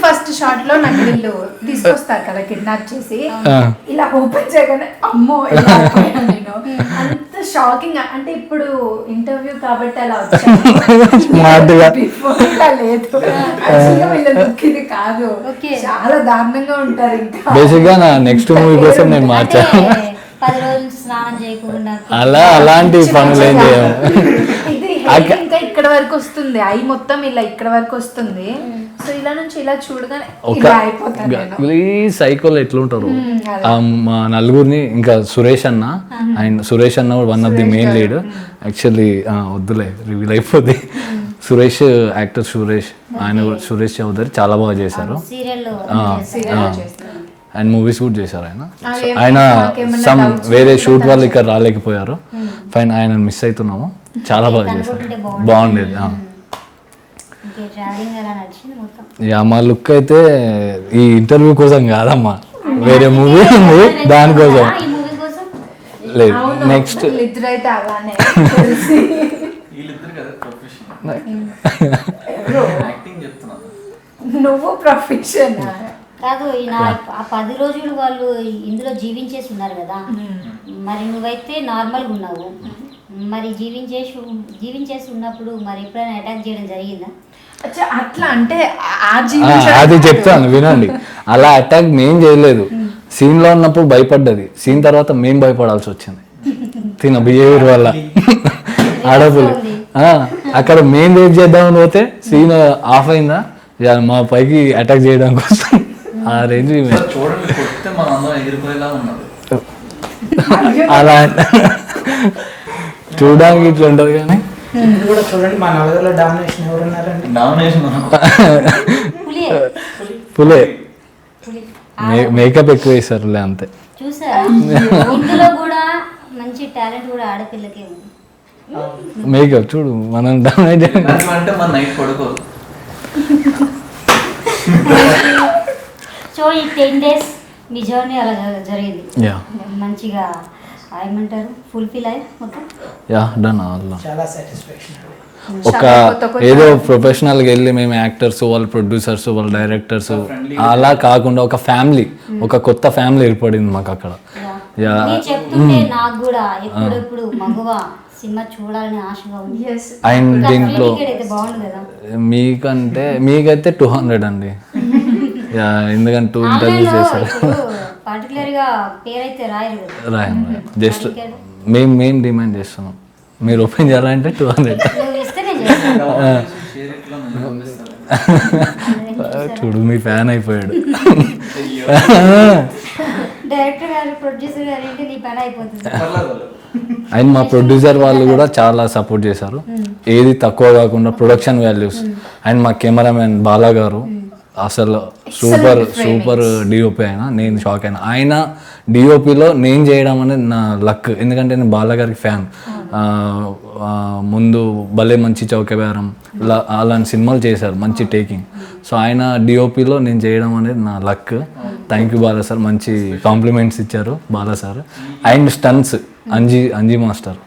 ఫస్ట్ షాట్ లో నాకు వీళ్ళు తీసుకొస్తారు కదా కిడ్నాప్ చేసి, ఇలా ఓపెన్ చేయగానే అమ్మో ఇలా అయిపోయాను నేను. అంత షాకింగ్. అంటే ఇప్పుడు ఇంటర్వ్యూ కాబట్టి అలా వచ్చాను, బిఫోర్ ఇలా లేదు. యాక్చువల్గా వీళ్ళ లుక్ ఇది కాదు, చాలా దారుణంగా ఉంటారు. ఇంకా బేసిక్ గా నా నెక్స్ట్ మూవీ కోసం నేను మార్చాను. 10 రోజులు స్నానం చేయకుండా అలాంటి పనులు ఏం చేయము. ఇది ఇంకా ఇక్కడ వరకు వస్తుంది, ఐ మొత్తం ఇలా ఇక్కడ వరకు వస్తుంది. సో ఇలా నుంచి ఇలా చూడగానే ఇలా అయిపోతాను నేను. ఈ సైకోలు ఎట్లుంటారు మా నలుగురిని, ఇంకా సురేష్ అన్న, అండ్ సురేష్ అన్న one of the main lead. Actually వద్దులే రివీల్ అయిపోద్ది. సురేష్ యాక్టర్ సురేష్, ఆయన సురేష్ చౌదరి చాలా బాగా చేశారు. సీరియల్లో అండ్ మూవీస్ కూడా చేశారు ఆయన. ఆయన సమ్ వేరే షూట్ వాళ్ళు ఇక్కడ రాలేకపోయారు. ఫైన్ ఆయన మిస్ అవుతున్నాము. చాలా బాగా చేశారు, బాగుండేది. యా మా లుక్ అయితే ఈ ఇంటర్వ్యూ కోసం కాదమ్మా, వేరే మూవీ ఉంది దానికోసం. లేదు నెక్స్ట్ ఇద్దరైతే అలానే నువ్వు ప్రొఫెషన్ కాదు. ఆ 10 రోజులు వాళ్ళు ఇందులో జీవించేసి ఉన్నారు కదా, మరి నువ్వైతే నార్మల్గా ఉన్నావు. మరి జీవించేసి ఉన్నప్పుడు మరి ఎప్పుడైనా అటాక్ చేయడం జరిగిందా? అట్లా అంటే అది చెప్తాను వినండి. అలా అటాక్ మేం చేయలేదు. సీన్ లో ఉన్నప్పుడు భయపడ్డది, సీన్ తర్వాత మేం భయపడాల్సి వచ్చింది తిన బిహేవియర్ వల్ల. ఆడపులి అక్కడ మేం రేప్ చేద్దామని పోతే సీన్ ఆఫ్ అయిందా, మా పైకి అటాక్ చేయడానికి వస్తాం. ఆ రేంజ్ అలా చూడడానికి ఇట్లా ఉంటుంది. కానీ చూడండి మా నలుగురిలో డామినేషన్ ఎవరున్నారండి? పులే మేకప్ ఎక్కువ వేసారులే అంతే. చూసారా, ఇందులో కూడా మంచి టాలెంట్ కూడా ఆడపిల్లకే ఉంది. మేకప్ చూడు మనం డామినేట్ అంటే మన నైట్ పడుకోదు. సో ఈ 10 days మీ జర్నీ అలా జరిగింది, మంచిగా ఏమంటారు ఫుల్ఫిల్ అయ్యి మొత్తం. Yeah done all. చాలా సాటిస్ఫాక్షన్. ఒక ఏదో ప్రొఫెషనల్గా వెళ్ళి మేము యాక్టర్స్, వాళ్ళ ప్రొడ్యూసర్స్, వాళ్ళ డైరెక్టర్స్ అలా కాకుండా ఒక ఫ్యామిలీ, ఒక కొత్త ఫ్యామిలీ ఏర్పడింది మాకు అక్కడ. చెప్తుంటే నాకు కూడా ఎప్పుడెప్పుడు మగువ సినిమా చూడాలని ఆశగా ఉంది. అండ్ దీంట్లో బాగుంది కదా. మీకైతే 200 అండి. ఎందుకంటే 2 ఇంటర్వ్యూస్ చేశారు. పర్టికులర్గా పేరైతే రాయం జస్ట్ మేము డిమాండ్ చేస్తున్నాం, మీరు ఓపెన్ చేయాలంటే 200. చూడు మీ ఫ్యాన్ అయిపోయాడు. డైరెక్టర్ గారు, ప్రొడ్యూసర్ గారు ఏంటి నీ పని అయిపోతుంది. అండ్ మా ప్రొడ్యూసర్ వాళ్ళు కూడా చాలా సపోర్ట్ చేశారు, ఏది తక్కువ కాకుండా ప్రొడక్షన్ వాల్యూస్. అండ్ మా కెమెరామెన్ బాలా గారు అసలు సూపర్ డిఓపి. అయినా నేను షాక్ అయినా, ఆయన డిఓపిలో నేను చేయడం అనేది నా లక్. ఎందుకంటే నేను బాలగారికి ఫ్యాన్. ముందు భలే మంచి చౌకబేరం అలాంటి సినిమాలు చేశారు, మంచి టేకింగ్. సో ఆయన డిఓపిలో నేను చేయడం అనేది నా luck. Thank you Bala sir, మంచి కాంప్లిమెంట్స్ ఇచ్చారు Bala sir. And stunts Anji master,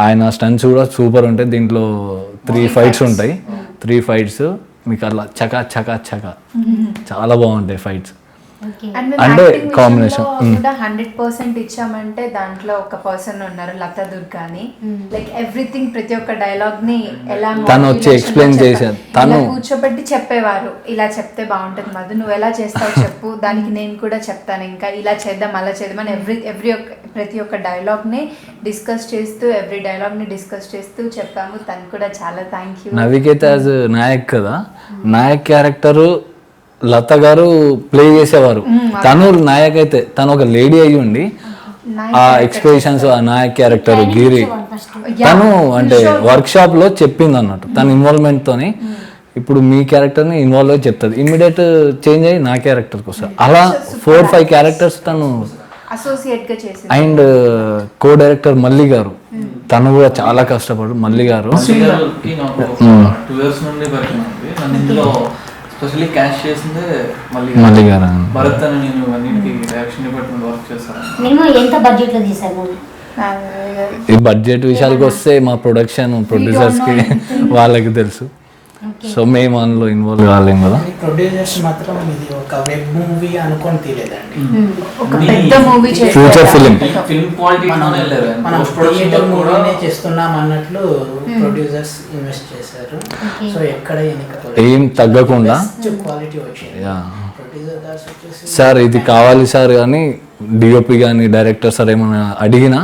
ఆయన స్టన్స్ కూడా సూపర్ ఉంటాయి. దీంట్లో 3 ఫైట్స్ ఉంటాయి. 3 ఫైట్స్ మీకు అలా చకా చకా చకా చాలా బాగుంటాయి ఫైట్స్. అంటే కాంబినేషన్ 100% ఇచ్చామంటే దాంట్లో ఒక పర్సన్ ఉన్నారు లతా దుర్గాని. లైక్ ఎవ్రీథింగ్, ప్రతి ఒక్క డైలాగ్ ని ఎలా తను వచ్చి ఎక్స్ప్లెయిన్ చేశారు. తను కూర్చోబెట్టి చెప్పేవారు, ఇలా చెప్తే బాగుంటుంది మధు, నువ్వు ఎలా చేస్తావు చెప్పు, దానికి నేను కూడా చెప్తాను, ఇంకా ఇలా చేద్దాం అలా చేద్దాం అని ప్రతి ఒక్క డైలాగ్ ని డిస్కస్ చేస్తూ చెప్పాము. తను కూడా చాలా థ్యాంక్ యూ. నవికేత యాజ్ నాయక్ కదా, నాయక్ క్యారెక్టర్ లత గారు ప్లే చేసేవారు. తను నాయక్ అయితే తను ఒక లేడీ అయ్యి ఉండి ఆ ఎక్స్ప్రెషన్స్, ఆ నాయక్ క్యారెక్టర్ గిరి తను అంటే వర్క్ షాప్ లో చెప్పింది అన్నట్టు. తన ఇన్వాల్వ్మెంట్ తోని ఇప్పుడు మీ క్యారెక్టర్ని ఇన్వాల్వ్ అయ్యి చెప్తుంది, ఇమ్మీడియట్ చేంజ్ అయ్యి నా క్యారెక్టర్కి వస్తుంది. అలా 4-5 క్యారెక్టర్స్ తను. అసోసియేట్గా చేసి అండ్ కో డైరెక్టర్ మల్లి గారు, తను కూడా చాలా కష్టపడు. మల్లి గారు 2 years నుండి పరిచయం ఉంది. నన్ను ఇందులో స్పెషల్లీ క్యాష్ చేసిందే మల్లి గారు. భరత్ అని నేను అన్నింటికి డైరెక్షన్ డిపార్ట్మెంట్ వర్క్ చేస్తాను. మినిమం ఎంత బడ్జెట్లో తీసారు మూవీ? ఈ బడ్జెట్ విషయాలకు వస్తే మా ప్రొడక్షన్ ప్రొడ్యూసర్స్కి వాళ్ళకి తెలుసు. సో మేము అందులో ఇన్వాల్వ్ కాలేము కదా. ప్రొడ్యూసర్స్ మాత్రం ఇది ఒక వెబ్ మూవీ అనుకొని తీయలేదండి. ఒక పెద్ద movie future film film quality మనం థియేటర్ మూవీనే చేస్తున్నాం అన్నట్లు ప్రొడ్యూసర్స్ ఇన్వెస్ట్ చేశారు. సో ఎక్కడ ఏం తగ్గకుండా క్వాలిటీ వచ్చింది. ప్రొడ్యూసర్స్ వచ్చేసి సార్ ఇది కావాలి సార్ అని డిఓపి కానీ డైరెక్టర్ సార్ ఏమైనా అడిగినా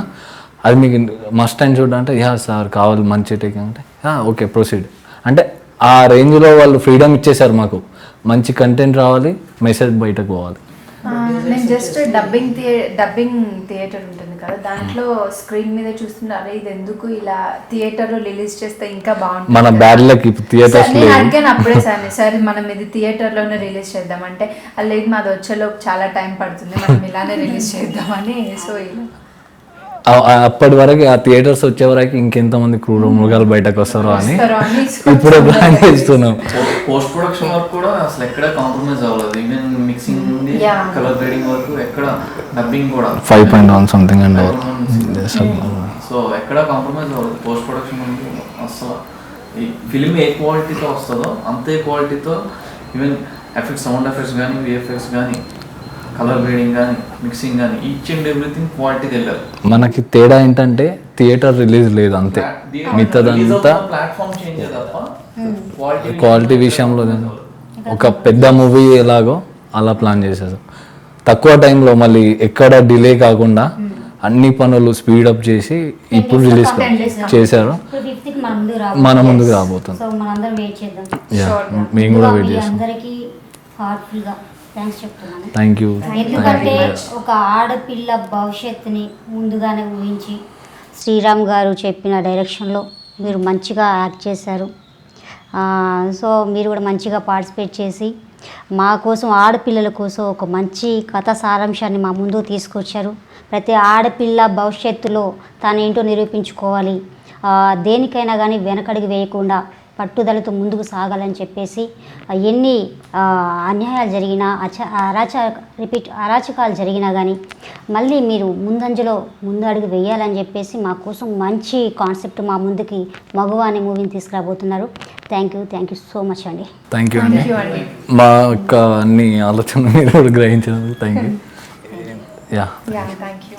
అది మీకు మస్ట్ అని చూడంటే యా సార్ కావాలి మంచి టేక్ అంటే ఓకే ప్రొసీడ్ అంటే ఆ రేంజ్లో వాళ్ళు ఫ్రీడమ్ ఇచ్చేసారు మాకు. మంచి కంటెంట్ రావాలి, మెసేజ్ బయటకు పోవాలి. నేను జస్ట్ డబ్బింగ్ థియేటర్ ఉంటుంది కదా, దాంట్లో స్క్రీన్ మీద చూస్తున్నారు ఇది ఎందుకు ఇలా థియేటర్లో రిలీజ్ చేస్తే ఇంకా బాగుంటుంది. మన బ్యాడ్ లక్ ఇప్పుడు థియేటర్స్ నేను అడిగాను అప్పుడే సార్ మనం ఇది థియేటర్లోనే రిలీజ్ చేద్దాం అంటే లేదు మాది వచ్చేలోపు చాలా టైం పడుతుంది, మనం ఇలానే రిలీజ్ చేద్దామని. సో అప్పటి వరకు ఆ థియేటర్స్ వచ్చే వరకు ఇంకెంతమంది క్రూర మృగాలు బయటకు వస్తారో అని ఇప్పుడు ప్లాన్ చేస్తున్నాం. పోస్ట్ ప్రొడక్షన్ వర్క్ కూడా అసలు ఎక్కడ కాంప్రమైజ్ అవ్వలేదు. ఈవెన్ మిక్సింగ్ నుండి కలర్ గ్రేడింగ్ వరకు ఎక్కడ డబ్బింగ్ కూడా 5.1 సంథింగ్ అండ్ సో ఎక్కడ కాంప్రమైజ్ అవ్వలేదు పోస్ట్ ప్రొడక్షన్ నుండి. అసలు ఈ ఫిలిం ఏ క్వాలిటీతో వస్తుందో అంతే క్వాలిటీతో ఈవెన్ ఎఫెక్ట్స్, సౌండ్ ఎఫెక్ట్స్ కానీ, విఎఫ్ఎక్స్ కానీ, కలర్ గ్రేడింగ్ కానీ, మిక్సింగ్ కానీ, ఈచ్ అండ్ ఎవ్రీథింగ్ క్వాలిటీ వెళ్ళారు. మనకి తేడా ఏంటంటే థియేటర్ రిలీజ్ లేదు అంతే, మిగతాదంతా ప్లాట్ఫామ్ చేంజ్ తప్ప క్వాలిటీ విషయంలో ఒక పెద్ద మూవీ ఎలాగో అలా ప్లాన్ చేసేసారు. తక్కువ టైంలో మళ్ళీ ఎక్కడ డిలే కాకుండా అన్ని పనులు స్పీడప్ చేసి ఇప్పుడు రిలీజ్ చేశారు. మన ముందుకు రాబోతుంది. మేము కూడా వెయిట్ చేస్తాం. Thank you. ఎందుకంటే ఒక ఆడపిల్ల భవిష్యత్తుని ముందుగానే ఊహించి శ్రీరామ్ గారు చెప్పిన డైరెక్షన్లో మీరు మంచిగా యాక్ట్ చేశారు. సో మీరు కూడా మంచిగా పార్టిసిపేట్ చేసి మా కోసం, ఆడపిల్లల కోసం ఒక మంచి కథ సారాంశాన్ని మా ముందుకు తీసుకొచ్చారు. ప్రతి ఆడపిల్ల భవిష్యత్తులో తానేంటో నిరూపించుకోవాలి, దేనికైనా కానీ వెనకడుగు వేయకుండా పట్టుదలతో ముందుకు సాగాలని చెప్పేసి ఎన్ని అన్యాయాలు జరిగినా అరాచకాలు జరిగినా కానీ మళ్ళీ మీరు ముందు అడుగు వేయాలని చెప్పేసి మా కోసం మంచి కాన్సెప్ట్ మా ముందుకి మగువ అనే మూవీని తీసుకురాబోతున్నారు. థ్యాంక్ యూ సో మచ్ అండి. థ్యాంక్ యూ అండి. మా యొక్క అన్ని ఆలోచనలు మీరు కూడా గ్రహించినందుకు థ్యాంక్ యూ. Thank you.